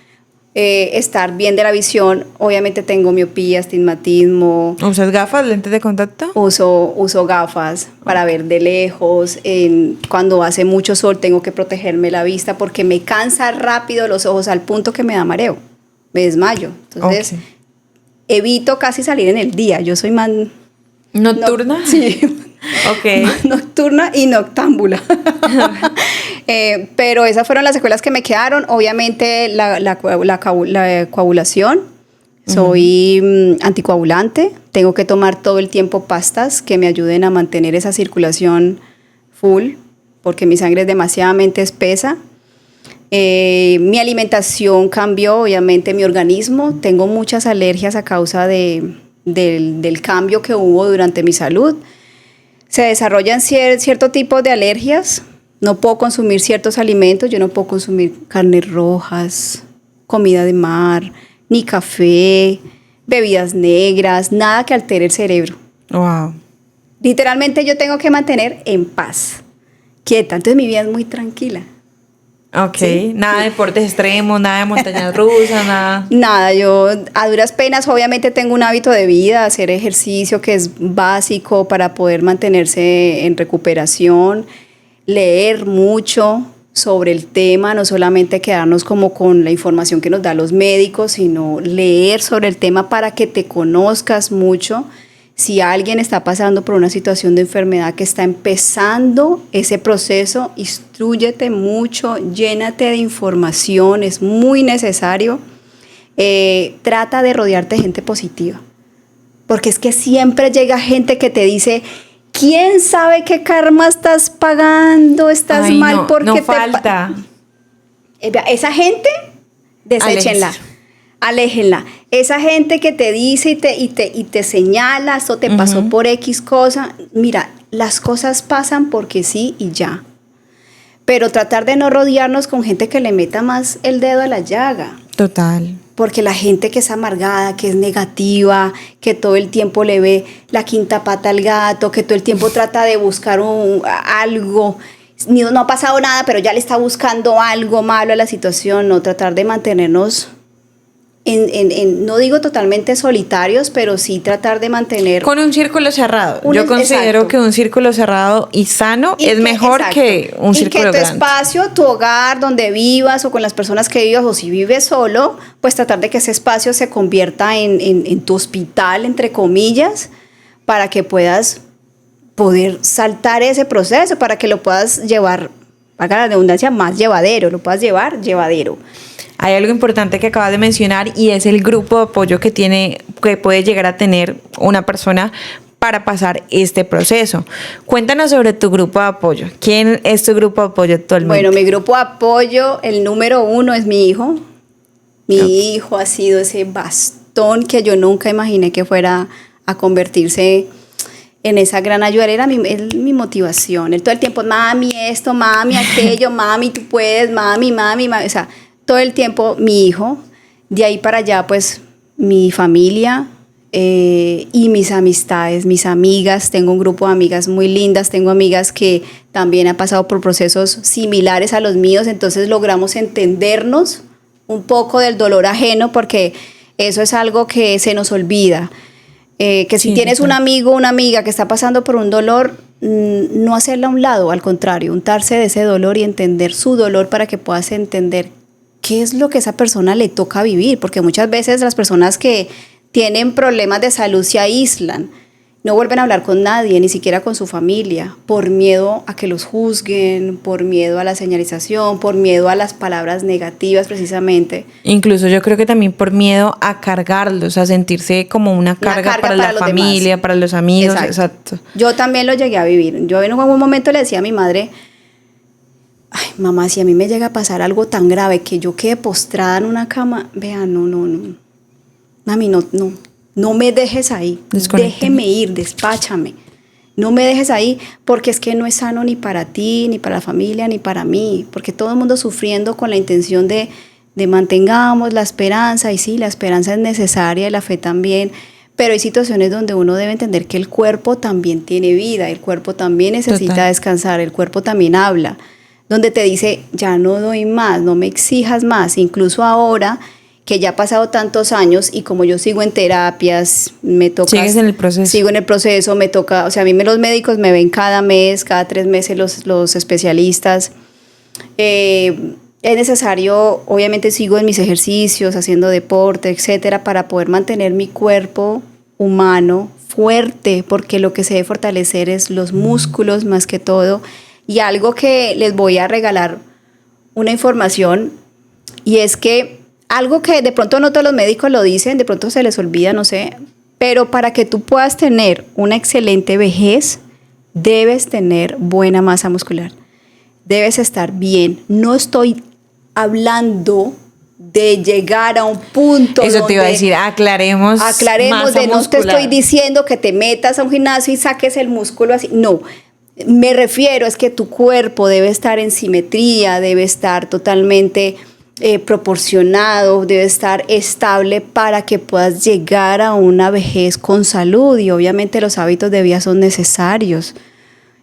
estar bien de la visión. Obviamente tengo miopía, astigmatismo, ¿Usas gafas, lentes de contacto? uso gafas para ver de lejos. Cuando hace mucho sol tengo que protegerme la vista porque me cansa rápido los ojos al punto que me da mareo, me desmayo. Entonces Ok. evito casi salir en el día. Yo soy más ¿Nocturna? sí, Ok. nocturna y noctámbula. Pero esas fueron las secuelas que me quedaron. Obviamente la coagulación. Soy anticoagulante. Tengo que tomar todo el tiempo pastas que me ayuden a mantener esa circulación full, porque mi sangre es demasiadamente espesa. Mi alimentación cambió, obviamente mi organismo. Tengo muchas alergias a causa del cambio que hubo durante mi salud. Se desarrollan cierto tipo de alergias. No puedo consumir ciertos alimentos. Yo no puedo consumir carnes rojas, comida de mar, ni café, bebidas negras, nada que altere el cerebro. Wow. Literalmente yo tengo que mantener en paz, quieta. Entonces mi vida es muy tranquila. Ok. Sí. Nada de deportes extremos, nada de montañas rusas, nada. Nada, yo a duras penas obviamente tengo un hábito de vida, hacer ejercicio que es básico para poder mantenerse en recuperación, leer mucho sobre el tema, no solamente quedarnos como con la información que nos dan los médicos, sino leer sobre el tema para que te conozcas mucho. Si alguien está pasando por una situación de enfermedad que está empezando ese proceso, instrúyete mucho, llénate de información, es muy necesario. Trata de rodearte de gente positiva, porque es que siempre llega gente que te dice, ¿quién sabe qué karma estás pagando? Estás Ay, mal no, porque no falta. Esa gente, deséchenla. Aléjenla. Esa gente que te dice y te señala, esto te pasó por X cosa. Mira, las cosas pasan porque sí y ya. Pero tratar de no rodearnos con gente que le meta más el dedo a la llaga. Total. Porque la gente que es amargada, que es negativa, que todo el tiempo le ve la quinta pata al gato, que todo el tiempo trata de buscar algo, no ha pasado nada, pero ya le está buscando algo malo a la situación. No, tratar de mantenernos no digo totalmente solitarios, pero sí tratar de mantener... Con un círculo cerrado. Yo considero exacto. que un círculo cerrado y sano es mejor exacto. que un círculo grande. Y que tu grande. espacio, tu hogar, donde vivas o con las personas que vivas, o si vives solo, pues tratar de que ese espacio se convierta en tu hospital, entre comillas, para que puedas poder saltar ese proceso, para que lo puedas llevar, para la redundancia, más llevadero, lo puedas llevar llevadero. Hay algo importante que acabas de mencionar y es el grupo de apoyo que puede llegar a tener una persona para pasar este proceso. Cuéntanos sobre tu grupo de apoyo. ¿Quién es tu grupo de apoyo actualmente? Bueno, mi grupo de apoyo, el número 1 es mi hijo. Mi hijo ha sido ese bastón que yo nunca imaginé que fuera a convertirse en esa gran ayuda. Era mi motivación. Él todo el tiempo, mami esto, mami aquello, mami tú puedes, mami. O sea, todo el tiempo mi hijo. De ahí para allá, pues, mi familia y mis amistades, mis amigas. Tengo un grupo de amigas muy lindas. Tengo amigas que también han pasado por procesos similares a los míos. Entonces logramos entendernos un poco del dolor ajeno, porque eso es algo que se nos olvida. Que si Sí, tienes total. un amigo o una amiga que está pasando por un dolor, no hacerla a un lado, al contrario, untarse de ese dolor y entender su dolor para que puedas entender qué es lo que a esa persona le toca vivir, porque muchas veces las personas que tienen problemas de salud se aíslan, no vuelven a hablar con nadie, ni siquiera con su familia, por miedo a que los juzguen, por miedo a la señalización, por miedo a las palabras negativas precisamente. Incluso yo creo que también por miedo a cargarlos, a sentirse como una carga para la los familia, demás. para los amigos, Exacto. exacto. Yo también lo llegué a vivir. Yo en algún momento le decía a mi madre, ay, mamá, si a mí me llega a pasar algo tan grave que yo quede postrada en una cama, vea, no. Mami, no me dejes ahí. Desconéctame. Déjeme ir, despáchame. No me dejes ahí porque es que no es sano ni para ti, ni para la familia, ni para mí. Porque todo el mundo sufriendo con la intención de mantengamos la esperanza. Y sí, la esperanza es necesaria y la fe también. Pero hay situaciones donde uno debe entender que el cuerpo también tiene vida, el cuerpo también necesita Total. descansar, el cuerpo también habla. Donde te dice, ya no doy más, no me exijas más. Incluso ahora que ya ha pasado tantos años y como yo sigo en terapias, me toca... Sigues en el proceso. Sigo en el proceso, me toca... O sea, a mí los médicos me ven cada mes, cada 3 meses los especialistas. Es necesario, obviamente sigo en mis ejercicios, haciendo deporte, etcétera, para poder mantener mi cuerpo humano fuerte, porque lo que se debe fortalecer es los músculos más que todo. Y algo que les voy a regalar una información, y es que algo que de pronto no todos los médicos lo dicen, de pronto se les olvida, no sé, pero para que tú puedas tener una excelente vejez, debes tener buena masa muscular, debes estar bien. No estoy hablando de llegar a un punto Eso te iba a decir, aclaremos masa de no te muscular. estoy diciendo que te metas a un gimnasio y saques el músculo así, no. Me refiero es que tu cuerpo debe estar en simetría, debe estar totalmente proporcionado, debe estar estable para que puedas llegar a una vejez con salud, y obviamente los hábitos de vida son necesarios.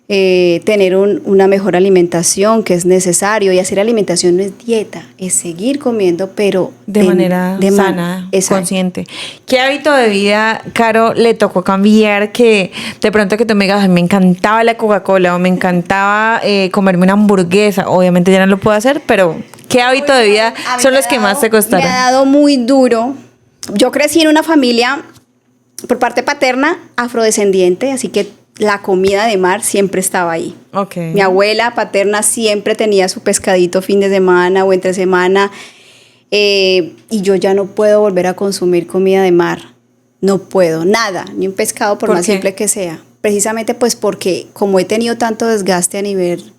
Tener una mejor alimentación, que es necesario, y hacer alimentación no es dieta, es seguir comiendo, pero de manera sana, exacto. consciente. ¿Qué hábito de vida, Caro, le tocó cambiar? Que de pronto que tú me digas, me encantaba la Coca-Cola o me encantaba comerme una hamburguesa. Obviamente ya no lo puedo hacer, pero ¿qué hábito de vida son los que más te costaron? Me ha dado muy duro. Yo crecí en una familia, por parte paterna, afrodescendiente, así que la comida de mar siempre estaba ahí. Okay. Mi abuela paterna siempre tenía su pescadito fin de semana o entre semana, y yo ya no puedo volver a consumir comida de mar. No puedo, nada, ni un pescado por más simple que sea. Precisamente pues porque como he tenido tanto desgaste a nivel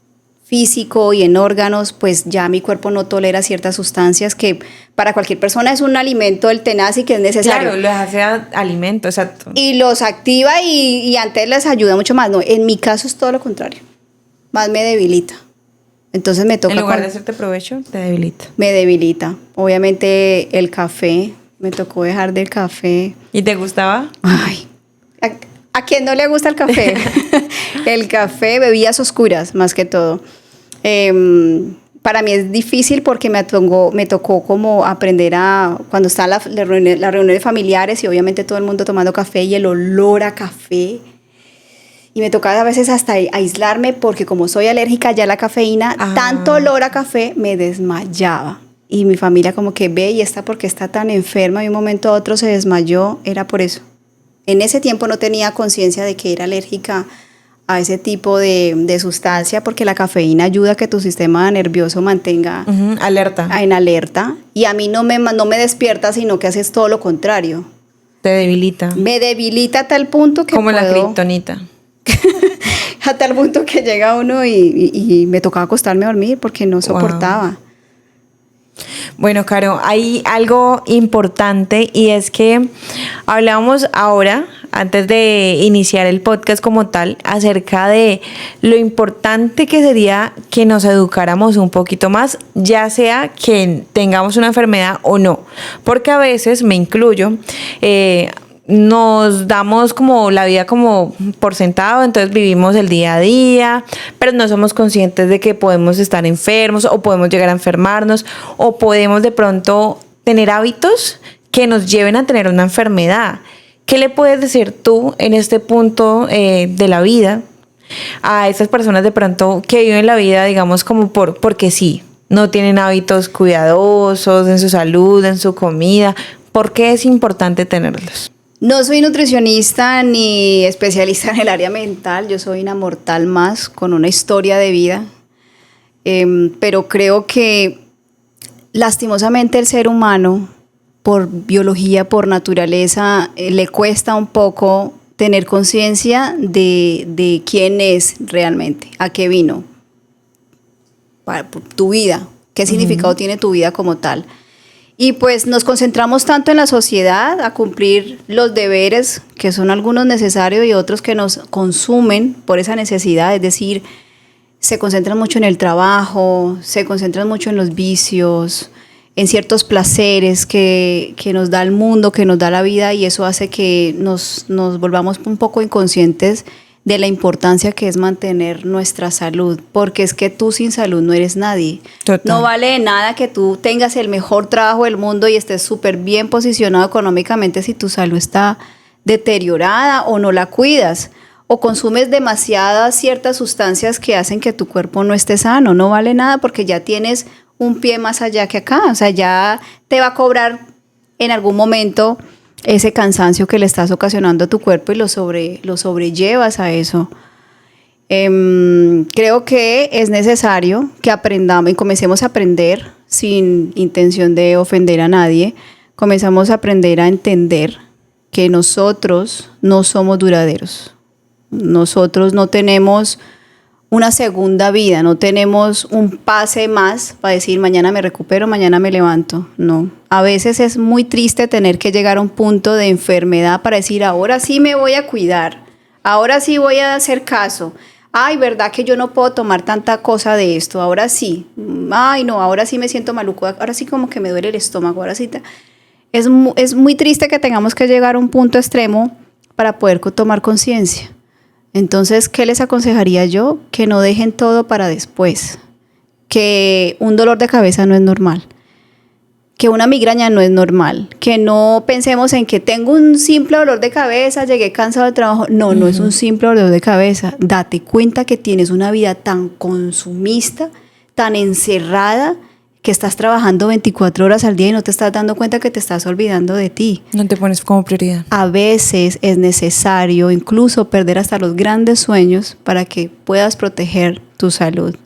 físico y en órganos, pues ya mi cuerpo no tolera ciertas sustancias que para cualquier persona es un alimento del tenaz y que es necesario. Claro, los hace alimento, exacto. Y los activa y antes les ayuda mucho más. No, en mi caso es todo lo contrario. Más me debilita. Entonces me toca... En lugar de hacerte provecho, te debilita. Me debilita. Obviamente el café, me tocó dejar del café. ¿Y te gustaba? Ay, ¿a quién no le gusta el café? El café, bebidas oscuras, más que todo. Para mí es difícil porque me tocó como aprender cuando están las reuniones familiares y obviamente todo el mundo tomando café y el olor a café. Y me tocaba a veces hasta aislarme porque como soy alérgica ya a la cafeína, tanto olor a café me desmayaba. Y mi familia como que ve, y esta porque está tan enferma, y un momento a otro se desmayó, era por eso. En ese tiempo no tenía conciencia de que era alérgica a ese tipo de sustancia, porque la cafeína ayuda a que tu sistema nervioso mantenga alerta. En alerta. Y a mí no me despierta, sino que haces todo lo contrario. Te debilita. Me debilita a tal punto que como la kriptonita. A tal punto que llega uno y me tocaba acostarme a dormir porque no soportaba. Wow. Bueno, Caro, hay algo importante y es que hablábamos ahora, antes de iniciar el podcast como tal, acerca de lo importante que sería que nos educáramos un poquito más, ya sea que tengamos una enfermedad o no, porque a veces, me incluyo, nos damos como la vida como por sentado, entonces vivimos el día a día, pero no somos conscientes de que podemos estar enfermos o podemos llegar a enfermarnos o podemos de pronto tener hábitos que nos lleven a tener una enfermedad. ¿Qué le puedes decir tú en este punto de la vida a esas personas de pronto que viven la vida, digamos, como porque sí, no tienen hábitos cuidadosos en su salud, en su comida? ¿Por qué es importante tenerlos? No soy nutricionista ni especialista en el área mental, yo soy una mortal más con una historia de vida, pero creo que lastimosamente el ser humano, por biología, por naturaleza, le cuesta un poco tener conciencia de quién es realmente, a qué vino, por tu vida, qué significado tiene tu vida como tal. Y pues nos concentramos tanto en la sociedad a cumplir los deberes, que son algunos necesarios y otros que nos consumen por esa necesidad, es decir, se concentran mucho en el trabajo, se concentran mucho en los vicios, en ciertos placeres que nos da el mundo, que nos da la vida, y eso hace que nos volvamos un poco inconscientes de la importancia que es mantener nuestra salud, porque es que tú sin salud no eres nadie. Total. No vale de nada que tú tengas el mejor trabajo del mundo y estés súper bien posicionado económicamente si tu salud está deteriorada o no la cuidas, o consumes demasiadas ciertas sustancias que hacen que tu cuerpo no esté sano. No vale nada porque ya tienes un pie más allá que acá, o sea, ya te va a cobrar en algún momento ese cansancio que le estás ocasionando a tu cuerpo y lo sobrellevas a eso. Creo que es necesario que aprendamos y comencemos a aprender, sin intención de ofender a nadie, comenzamos a aprender a entender que nosotros no somos duraderos. Nosotros no tenemos una segunda vida, no tenemos un pase más para decir mañana me recupero, mañana me levanto. No, a veces es muy triste tener que llegar a un punto de enfermedad para decir ahora sí me voy a cuidar, ahora sí voy a hacer caso. Ay, verdad que yo no puedo tomar tanta cosa de esto, ahora sí. Ay, no, ahora sí me siento maluco, ahora sí como que me duele el estómago, ahora sí. Es muy triste que tengamos que llegar a un punto extremo para poder tomar conciencia. Entonces, ¿qué les aconsejaría yo? Que no dejen todo para después, que un dolor de cabeza no es normal, que una migraña no es normal, que no pensemos en que tengo un simple dolor de cabeza, llegué cansado del trabajo. No, no es un simple dolor de cabeza. Date cuenta que tienes una vida tan consumista, tan encerrada, que estás trabajando 24 horas al día y no te estás dando cuenta que te estás olvidando de ti. No te pones como prioridad. A veces es necesario incluso perder hasta los grandes sueños para que puedas proteger tu salud.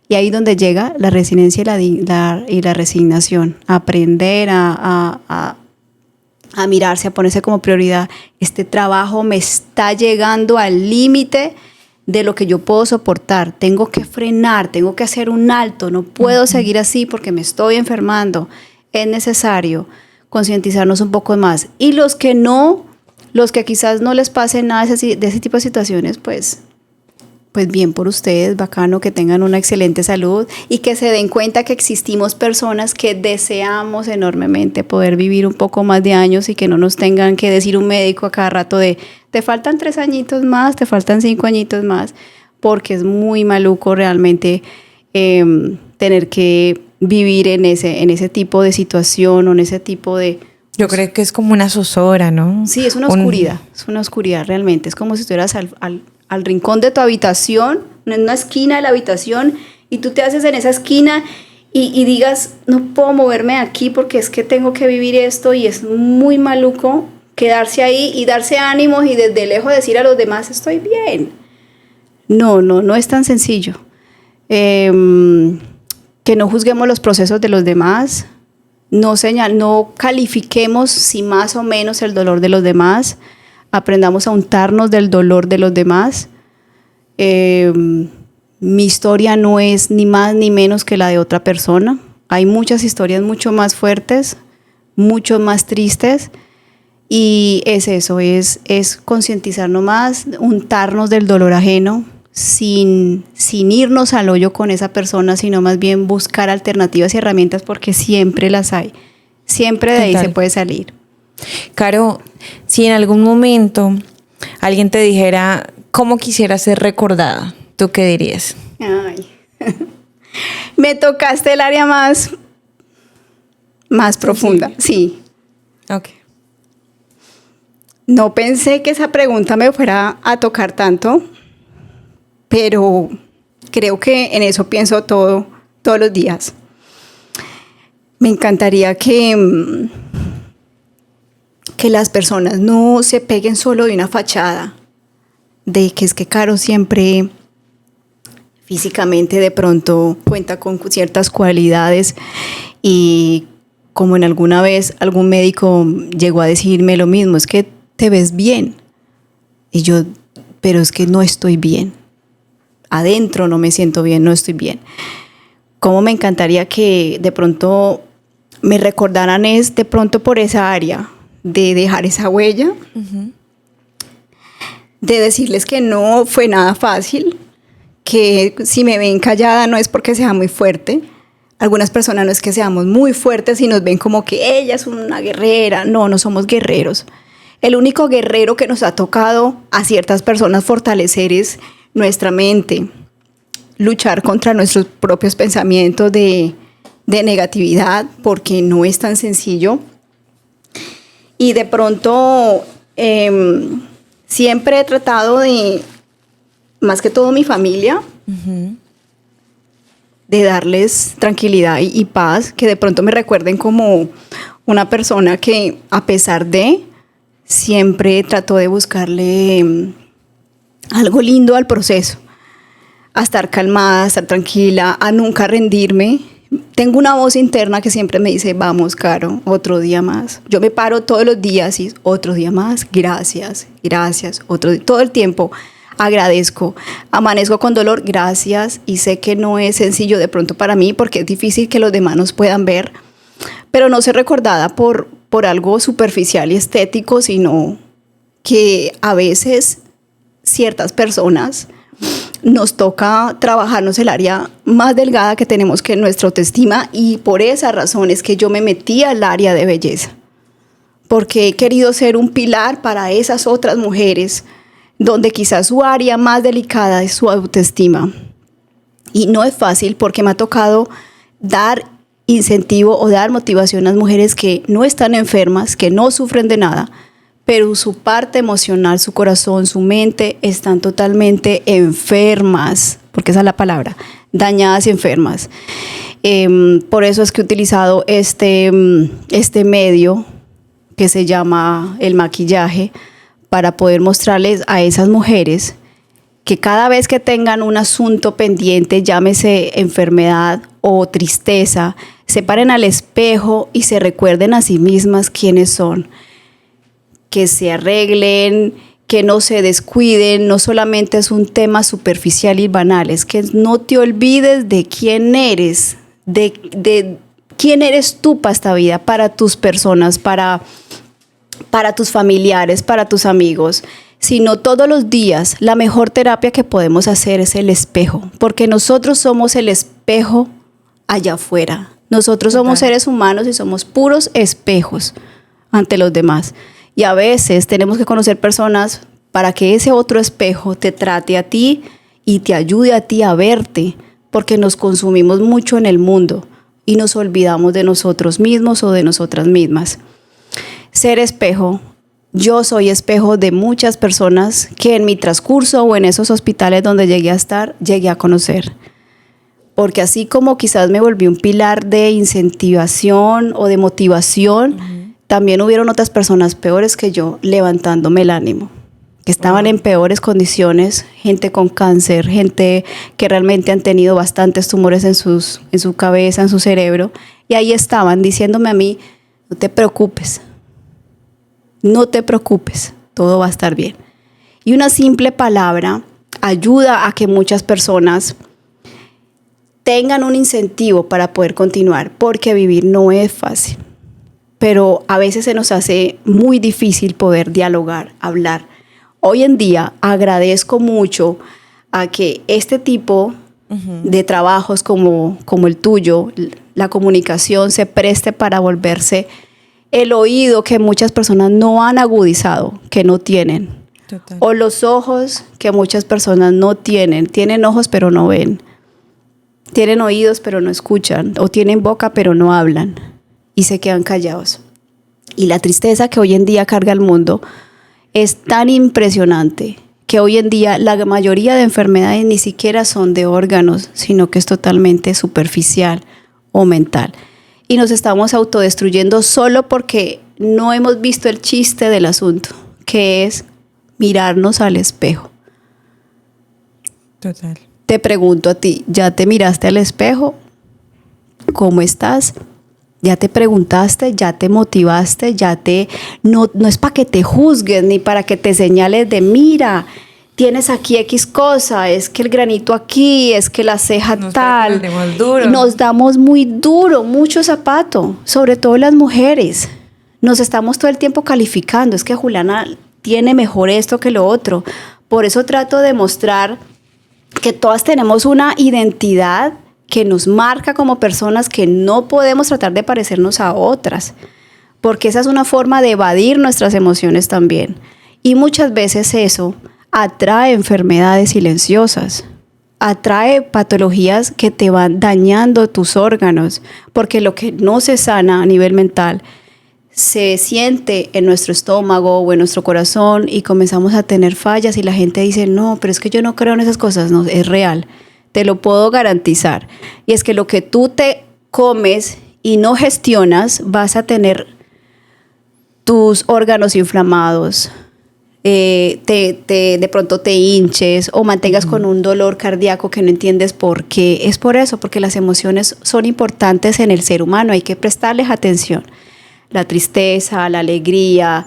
Y ahí donde llega la resiliencia y la resignación. Aprender a mirarse, a ponerse como prioridad. Este trabajo me está llegando al límite de lo que yo puedo soportar, tengo que frenar, tengo que hacer un alto, no puedo seguir así porque me estoy enfermando. Es necesario concientizarnos un poco más. Y los que quizás no les pase nada de ese tipo de situaciones, pues bien por ustedes, bacano, que tengan una excelente salud y que se den cuenta que existimos personas que deseamos enormemente poder vivir un poco más de años y que no nos tengan que decir un médico a cada rato de te faltan 3 añitos más, te faltan 5 añitos más, porque es muy maluco realmente tener que vivir en ese tipo de situación o en ese tipo de... Yo creo que es como una zozobra, ¿no? Sí, es una oscuridad realmente, es como si estuvieras al rincón de tu habitación, en una esquina de la habitación, y tú te haces en esa esquina y digas, no puedo moverme de aquí porque es que tengo que vivir esto, y es muy maluco quedarse ahí y darse ánimos y desde lejos decir a los demás, estoy bien. No es tan sencillo. Que no juzguemos los procesos de los demás, no califiquemos si más o menos el dolor de los demás, aprendamos a untarnos del dolor de los demás. Mi historia no es ni más ni menos que la de otra persona. Hay muchas historias mucho más fuertes, mucho más tristes, y es eso, es concientizarnos más, untarnos del dolor ajeno, sin irnos al hoyo con esa persona, sino más bien buscar alternativas y herramientas, porque siempre las hay. Siempre de ahí se puede salir. Caro, si en algún momento alguien te dijera cómo quisiera ser recordada, ¿tú qué dirías? Ay, me tocaste el área más profunda, sí. Ok. No pensé que esa pregunta me fuera a tocar tanto, pero creo que en eso pienso todos los días. Me encantaría que las personas no se peguen solo de una fachada, de que es que Caro siempre físicamente de pronto cuenta con ciertas cualidades y como en alguna vez algún médico llegó a decirme lo mismo, es que te ves bien. Y yo, pero es que no estoy bien. Adentro no me siento bien, no estoy bien. Cómo me encantaría que de pronto me recordaran es de pronto por esa área, de dejar esa huella, de decirles que no fue nada fácil, que si me ven callada no es porque sea muy fuerte. Algunas personas no es que seamos muy fuertes y nos ven como que ella es una guerrera. No, no somos guerreros. El único guerrero que nos ha tocado a ciertas personas fortalecer es nuestra mente, luchar contra nuestros propios pensamientos de negatividad, porque no es tan sencillo. Y de pronto siempre he tratado de, más que todo mi familia, de darles tranquilidad y paz, que de pronto me recuerden como una persona que a pesar de, siempre trató de buscarle algo lindo al proceso, a estar calmada, a estar tranquila, a nunca rendirme. Tengo una voz interna que siempre me dice, vamos, Caro, otro día más. Yo me paro todos los días y otro día más, gracias, gracias, todo el tiempo agradezco. Amanezco con dolor, gracias, y sé que no es sencillo de pronto para mí porque es difícil que los demás nos puedan ver, pero no ser recordada por algo superficial y estético, sino que a veces ciertas personas nos toca trabajarnos el área más delgada que tenemos, que es nuestra autoestima, y por esa razón es que yo me metí al área de belleza, porque he querido ser un pilar para esas otras mujeres donde quizás su área más delicada es su autoestima. Y no es fácil porque me ha tocado dar incentivo o dar motivación a las mujeres que no están enfermas, que no sufren de nada, pero su parte emocional, su corazón, su mente están totalmente enfermas, porque esa es la palabra, dañadas y enfermas. Por eso es que he utilizado este medio que se llama el maquillaje, para poder mostrarles a esas mujeres que cada vez que tengan un asunto pendiente, llámese enfermedad o tristeza, se paren al espejo y se recuerden a sí mismas quiénes son, que se arreglen, que no se descuiden. No solamente es un tema superficial y banal, es que no te olvides de quién eres, de quién eres tú para esta vida, para tus personas, para tus familiares, para tus amigos, sino todos los días la mejor terapia que podemos hacer es el espejo, porque nosotros somos el espejo allá afuera. Nosotros somos seres humanos y somos puros espejos ante los demás. Y a veces tenemos que conocer personas para que ese otro espejo te trate a ti y te ayude a ti a verte, porque nos consumimos mucho en el mundo y nos olvidamos de nosotros mismos o de nosotras mismas. Ser espejo. Yo soy espejo de muchas personas que en mi transcurso o en esos hospitales donde llegué a estar, llegué a conocer. Porque así como quizás me volví un pilar de incentivación o de motivación, también hubieron otras personas peores que yo levantándome el ánimo, que estaban en peores condiciones, gente con cáncer, gente que realmente han tenido bastantes tumores en su cabeza, en su cerebro, y ahí estaban diciéndome a mí, no te preocupes, todo va a estar bien. Y una simple palabra ayuda a que muchas personas tengan un incentivo para poder continuar, porque vivir no es fácil, pero a veces se nos hace muy difícil poder dialogar, hablar. Hoy en día agradezco mucho a que este tipo de trabajos como el tuyo, la comunicación, se preste para volverse el oído que muchas personas no han agudizado, que no tienen. Total. O los ojos que muchas personas no tienen. Tienen ojos pero no ven. Tienen oídos pero no escuchan. O tienen boca pero no hablan. Y se quedan callados. Y la tristeza que hoy en día carga el mundo es tan impresionante que hoy en día la mayoría de enfermedades ni siquiera son de órganos, sino que es totalmente superficial o mental. Y nos estamos autodestruyendo solo porque no hemos visto el chiste del asunto, que es mirarnos al espejo. Total. Te pregunto a ti, ¿ya te miraste al espejo? ¿Cómo estás? ¿Ya te preguntaste? ¿Ya te motivaste? No es para que te juzgues ni para que te señales de mira, tienes aquí X cosa, es que el granito aquí, es que la ceja tal. Nos damos muy duro, mucho zapato, sobre todo las mujeres. Nos estamos todo el tiempo calificando, es que Juliana tiene mejor esto que lo otro. Por eso trato de mostrar que todas tenemos una identidad que nos marca como personas, que no podemos tratar de parecernos a otras, porque esa es una forma de evadir nuestras emociones también. Y muchas veces eso atrae enfermedades silenciosas, atrae patologías que te van dañando tus órganos, porque lo que no se sana a nivel mental se siente en nuestro estómago o en nuestro corazón y comenzamos a tener fallas y la gente dice, no, pero es que yo no creo en esas cosas. No, es real, te lo puedo garantizar. Y es que lo que tú te comes y no gestionas, vas a tener tus órganos inflamados, de pronto te hinches o mantengas con un dolor cardíaco que no entiendes por qué. Es por eso, porque las emociones son importantes en el ser humano, hay que prestarles atención. La tristeza, la alegría,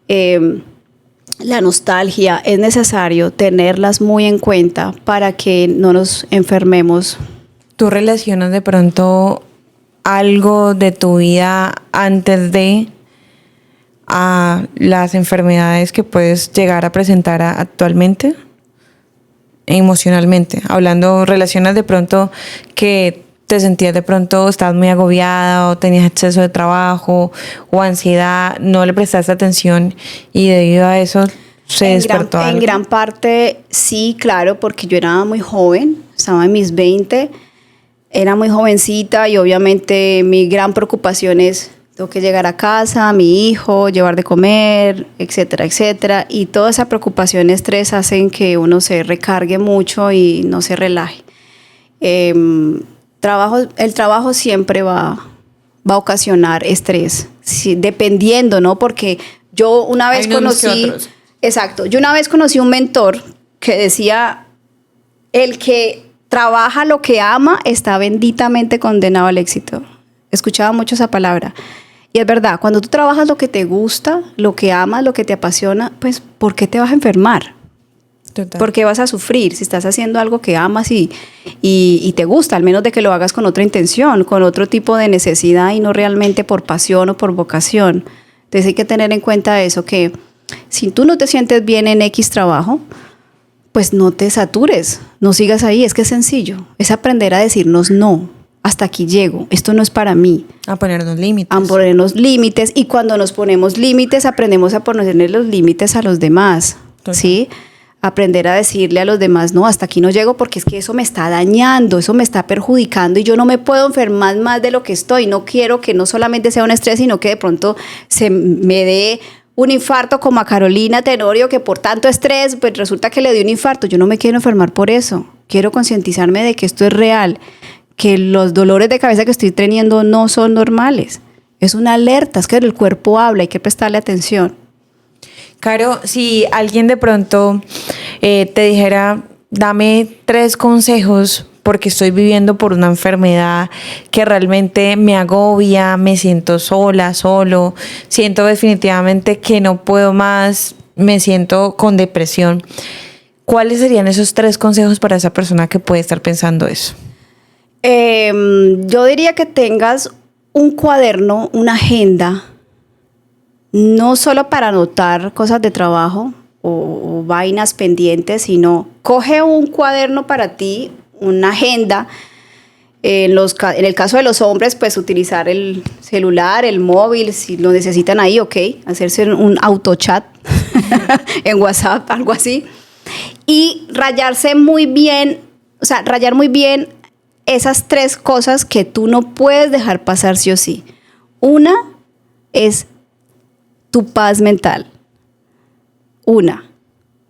la nostalgia, es necesario tenerlas muy en cuenta para que no nos enfermemos. ¿Tú relacionas de pronto algo de tu vida antes de a las enfermedades que puedes llegar a presentar actualmente? Emocionalmente, hablando, relacionas de pronto que te sentías de pronto, estabas muy agobiada o tenías exceso de trabajo o ansiedad, no le prestaste atención y debido a eso se despertó algo. En gran parte sí, claro, porque yo era muy joven, estaba en mis 20, era muy jovencita y obviamente mi gran preocupación es tengo que llegar a casa, a mi hijo, llevar de comer, etcétera, etcétera. Y toda esa preocupación y estrés hacen que uno se recargue mucho y no se relaje. El trabajo siempre va a ocasionar estrés, sí, dependiendo, ¿no? Porque yo una vez conocí un mentor que decía, el que trabaja lo que ama está benditamente condenado al éxito. Escuchaba mucho esa palabra. Y es verdad, cuando tú trabajas lo que te gusta, lo que amas, lo que te apasiona, pues ¿por qué te vas a enfermar? Total. ¿Por qué vas a sufrir si estás haciendo algo que amas y te gusta? Al menos de que lo hagas con otra intención, con otro tipo de necesidad y no realmente por pasión o por vocación. Entonces hay que tener en cuenta eso, que si tú no te sientes bien en X trabajo, pues no te satures, no sigas ahí. Es que es sencillo, es aprender a decirnos no. Hasta aquí llego, esto no es para mí. A ponernos límites. A ponernos límites, y cuando nos ponemos límites, aprendemos a ponerle los límites a los demás, ¿sí? Aprender a decirle a los demás, no, hasta aquí no llego porque es que eso me está dañando, eso me está perjudicando y yo no me puedo enfermar más de lo que estoy. No quiero que no solamente sea un estrés, sino que de pronto se me dé un infarto como a Carolina Tenorio, que por tanto estrés, pues resulta que le dio un infarto. Yo no me quiero enfermar por eso. Quiero concientizarme de que esto es real, que los dolores de cabeza que estoy teniendo no son normales. Es una alerta, es que el cuerpo habla, hay que prestarle atención. Caro, si alguien de pronto te dijera, dame 3 consejos porque estoy viviendo por una enfermedad que realmente me agobia, me siento sola, solo, siento definitivamente que no puedo más, me siento con depresión. ¿Cuáles serían esos 3 consejos para esa persona que puede estar pensando eso? Yo diría que tengas un cuaderno, una agenda, no solo para anotar cosas de trabajo o vainas pendientes, sino coge un cuaderno para ti, una agenda. En el caso de los hombres, pues utilizar el celular, el móvil, si lo necesitan ahí, ok, hacerse un autochat en WhatsApp, algo así, y rayar muy bien esas 3 cosas que tú no puedes dejar pasar sí o sí. Una es tu paz mental. Una,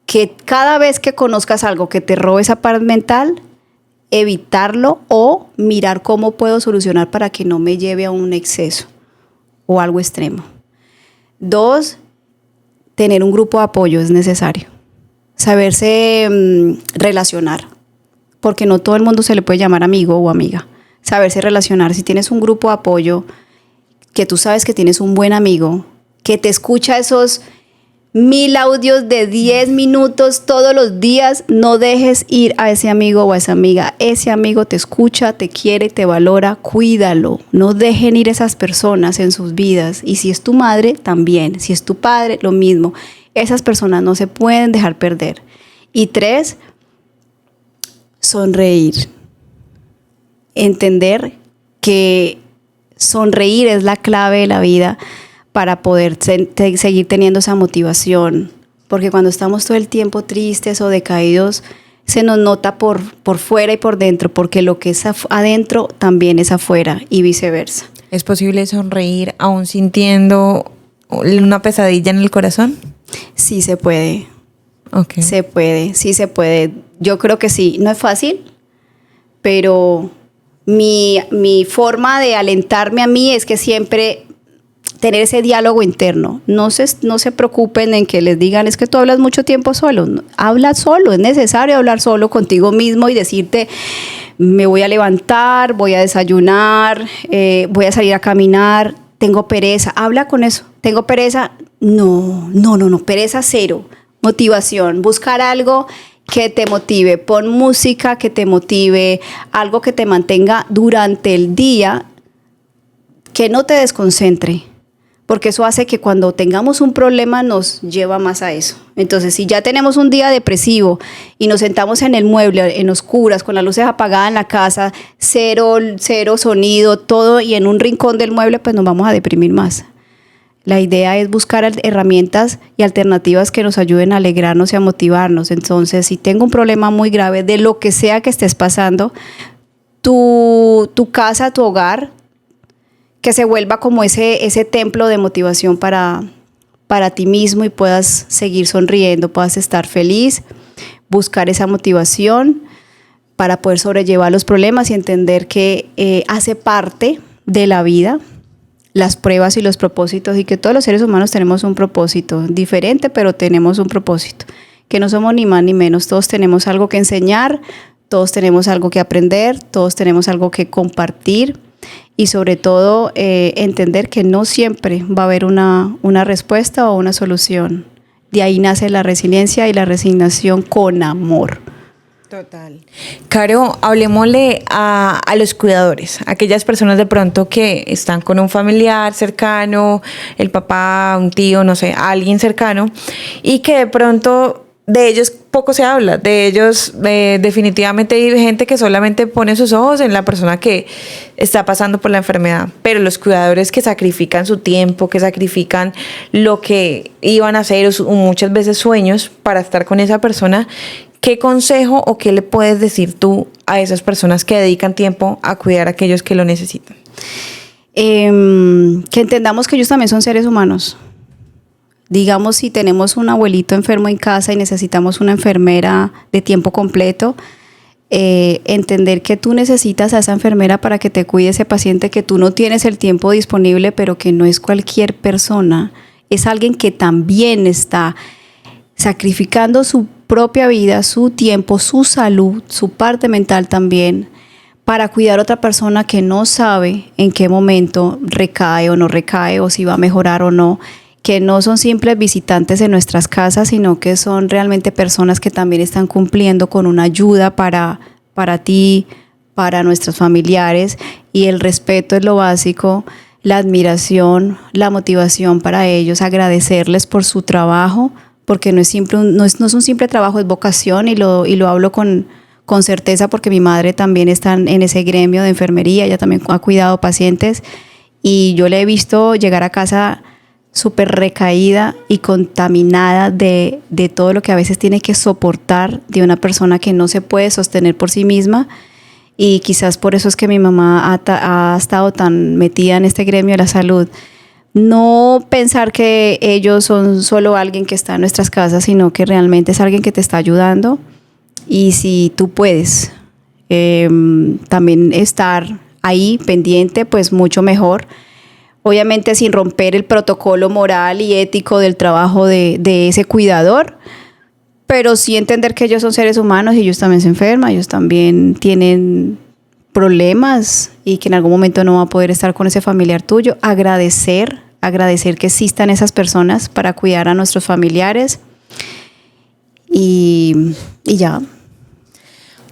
que cada vez que conozcas algo que te robe esa paz mental, evitarlo o mirar cómo puedo solucionar para que no me lleve a un exceso o algo extremo. 2, tener un grupo de apoyo es necesario. Saberse relacionar, porque no todo el mundo se le puede llamar amigo o amiga. Saberse relacionar. Si tienes un grupo de apoyo, que tú sabes que tienes un buen amigo, que te escucha esos 1000 audios de 10 minutos todos los días, no dejes ir a ese amigo o a esa amiga. Ese amigo te escucha, te quiere, te valora, cuídalo. No dejen ir esas personas en sus vidas. Y si es tu madre, también. Si es tu padre, lo mismo. Esas personas no se pueden dejar perder. Y 3, sonreír. Entender que sonreír es la clave de la vida para poder seguir teniendo esa motivación. Porque cuando estamos todo el tiempo tristes o decaídos, se nos nota por fuera y por dentro, porque lo que es adentro también es afuera y viceversa. ¿Es posible sonreír aún sintiendo una pesadilla en el corazón? Sí se puede. Okay. Se puede, sí se puede. Yo creo que sí. No es fácil, pero mi forma de alentarme a mí es que siempre tener ese diálogo interno. No se preocupen en que les digan, es que tú hablas mucho tiempo solo. No, habla solo, es necesario hablar solo contigo mismo y decirte, me voy a levantar, voy a desayunar, voy a salir a caminar, tengo pereza. Habla con eso. ¿Tengo pereza? No, pereza cero. Motivación, buscar algo que te motive, pon música que te motive, algo que te mantenga durante el día, que no te desconcentre, porque eso hace que cuando tengamos un problema nos lleva más a eso. Entonces, si ya tenemos un día depresivo y nos sentamos en el mueble, en oscuras, con las luces apagadas en la casa, cero sonido, todo, y en un rincón del mueble, pues nos vamos a deprimir más. La idea es buscar herramientas y alternativas que nos ayuden a alegrarnos y a motivarnos. Entonces, si tengo un problema muy grave de lo que sea que estés pasando, tu casa, tu hogar, que se vuelva como ese templo de motivación para ti mismo y puedas seguir sonriendo, puedas estar feliz, buscar esa motivación para poder sobrellevar los problemas y entender que hace parte de la vida las pruebas y los propósitos, y que todos los seres humanos tenemos un propósito diferente, pero tenemos un propósito, que no somos ni más ni menos, todos tenemos algo que enseñar, todos tenemos algo que aprender, todos tenemos algo que compartir, y sobre todo entender que no siempre va a haber una respuesta o una solución. De ahí nace la resiliencia y la resignación con amor. Total. Caro, hablemosle a los cuidadores, aquellas personas de pronto que están con un familiar cercano, el papá, un tío, no sé, alguien cercano, y que de pronto de ellos poco se habla, de ellos definitivamente hay gente que solamente pone sus ojos en la persona que está pasando por la enfermedad, pero los cuidadores que sacrifican su tiempo, que sacrifican lo que iban a hacer o muchas veces sueños para estar con esa persona, ¿qué consejo o qué le puedes decir tú a esas personas que dedican tiempo a cuidar a aquellos que lo necesitan? Que entendamos que ellos también son seres humanos. Digamos, si tenemos un abuelito enfermo en casa y necesitamos una enfermera de tiempo completo, entender que tú necesitas a esa enfermera para que te cuide ese paciente, que tú no tienes el tiempo disponible, pero que no es cualquier persona. Es alguien que también está sacrificando su propia vida, su tiempo, su salud, su parte mental también, para cuidar a otra persona que no sabe en qué momento recae o no recae, o si va a mejorar o no, que no son simples visitantes en nuestras casas, sino que son realmente personas que también están cumpliendo con una ayuda para ti, para nuestros familiares, y el respeto es lo básico, la admiración, la motivación para ellos, agradecerles por su trabajo, porque no es un simple trabajo, es vocación, y lo hablo con certeza porque mi madre también está en ese gremio de enfermería, ella también ha cuidado pacientes, y yo le he visto llegar a casa súper recaída y contaminada de todo lo que a veces tiene que soportar de una persona que no se puede sostener por sí misma, y quizás por eso es que mi mamá ha estado tan metida en este gremio de la salud, No pensar que ellos son solo alguien que está en nuestras casas, sino que realmente es alguien que te está ayudando. Y si tú puedes también estar ahí pendiente, pues mucho mejor. Obviamente sin romper el protocolo moral y ético del trabajo de ese cuidador, pero sí entender que ellos son seres humanos y ellos también se enferman, ellos también tienen problemas y que en algún momento no va a poder estar con ese familiar tuyo. Agradecer que existan esas personas para cuidar a nuestros familiares y ya.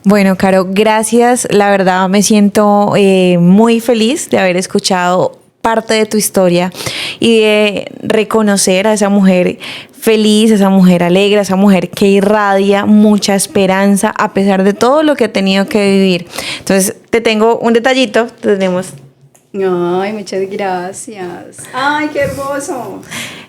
Bueno, Caro, gracias. La verdad me siento muy feliz de haber escuchado parte de tu historia y de reconocer a esa mujer feliz, a esa mujer alegre, a esa mujer que irradia mucha esperanza a pesar de todo lo que ha tenido que vivir. Entonces, te tengo un detallito. Tenemos... Ay, muchas gracias. Ay, qué hermoso.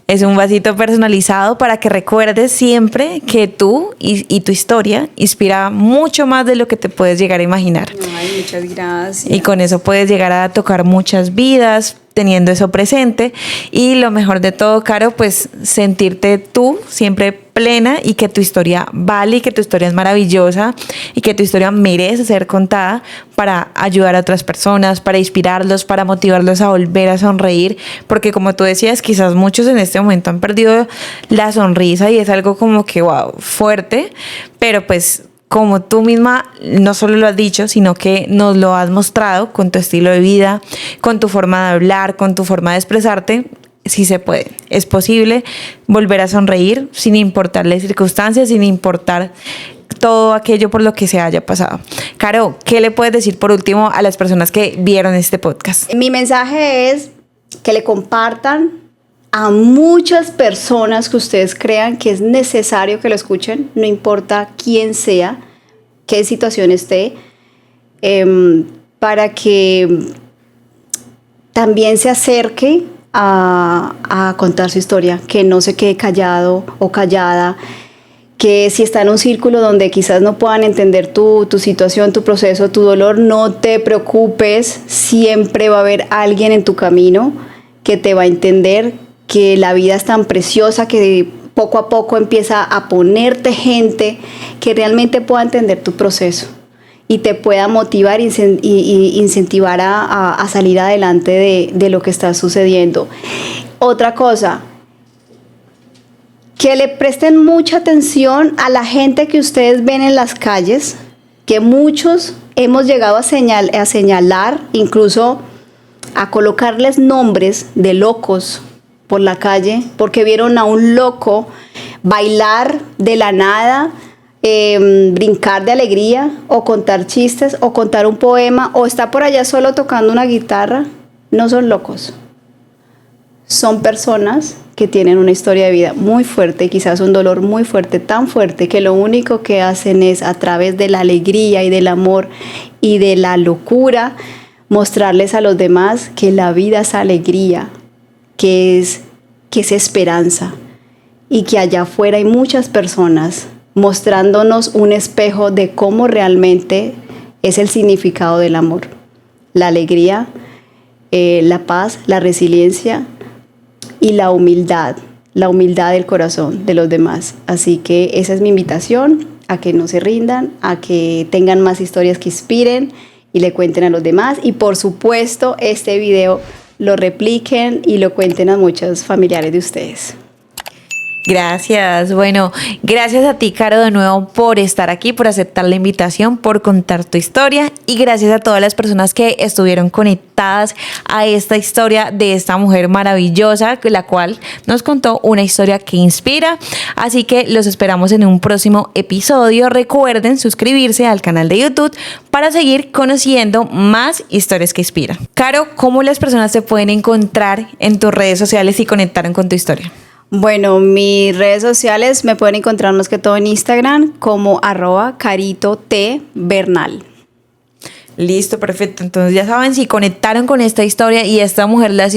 Es un vasito personalizado para que recuerdes siempre que tú y tu historia inspira mucho más de lo que te puedes llegar a imaginar. Ay, muchas gracias. Y con eso puedes llegar a tocar muchas vidas teniendo eso presente. Y lo mejor de todo, Caro, pues sentirte tú siempre plena y que tu historia vale y que tu historia es maravillosa y que tu historia merece ser contada para ayudar a otras personas, para inspirarlos, para motivarlos a volver a sonreír, porque como tú decías, quizás muchos en este momento han perdido la sonrisa y es algo como que wow, fuerte, pero pues como tú misma no solo lo has dicho, sino que nos lo has mostrado con tu estilo de vida, con tu forma de hablar, con tu forma de expresarte. Sí se puede, es posible volver a sonreír sin importar las circunstancias, sin importar todo aquello por lo que se haya pasado. Caro, ¿qué le puedes decir por último a las personas que vieron este podcast? Mi mensaje es que le compartan a muchas personas que ustedes crean que es necesario que lo escuchen, no importa quién sea, qué situación esté, para que también se acerque a contar su historia, que no se quede callado o callada, que si está en un círculo donde quizás no puedan entender tu situación, tu proceso, tu dolor, no te preocupes, siempre va a haber alguien en tu camino que te va a entender, que la vida es tan preciosa que poco a poco empieza a ponerte gente que realmente pueda entender tu proceso y te pueda motivar y incentivar a salir adelante de lo que está sucediendo. Otra cosa, que le presten mucha atención a la gente que ustedes ven en las calles, que muchos hemos llegado a señalar, incluso a colocarles nombres de locos por la calle, porque vieron a un loco bailar de la nada, brincar de alegría, o contar chistes, o contar un poema, o está por allá solo tocando una guitarra. No son locos. Son personas que tienen una historia de vida muy fuerte y quizás un dolor muy fuerte, tan fuerte que lo único que hacen es, a través de la alegría y del amor y de la locura, mostrarles a los demás que la vida es alegría, que es esperanza, y que allá afuera hay muchas personas mostrándonos un espejo de cómo realmente es el significado del amor, la alegría, la paz, la resiliencia y la humildad del corazón de los demás. Así que esa es mi invitación, a que no se rindan, a que tengan más historias que inspiren y le cuenten a los demás. Y por supuesto, este video lo repliquen y lo cuenten a muchos familiares de ustedes. Gracias. Bueno, gracias a ti, Caro, de nuevo por estar aquí, por aceptar la invitación, por contar tu historia, y gracias a todas las personas que estuvieron conectadas a esta historia de esta mujer maravillosa, la cual nos contó una historia que inspira. Así que los esperamos en un próximo episodio. Recuerden suscribirse al canal de YouTube para seguir conociendo más historias que inspiran. Caro, ¿cómo las personas se pueden encontrar en tus redes sociales y conectaron con tu historia? Bueno, mis redes sociales me pueden encontrar más que todo en Instagram como @CaritoTBernal. Listo, perfecto. Entonces ya saben, si conectaron con esta historia y esta mujer las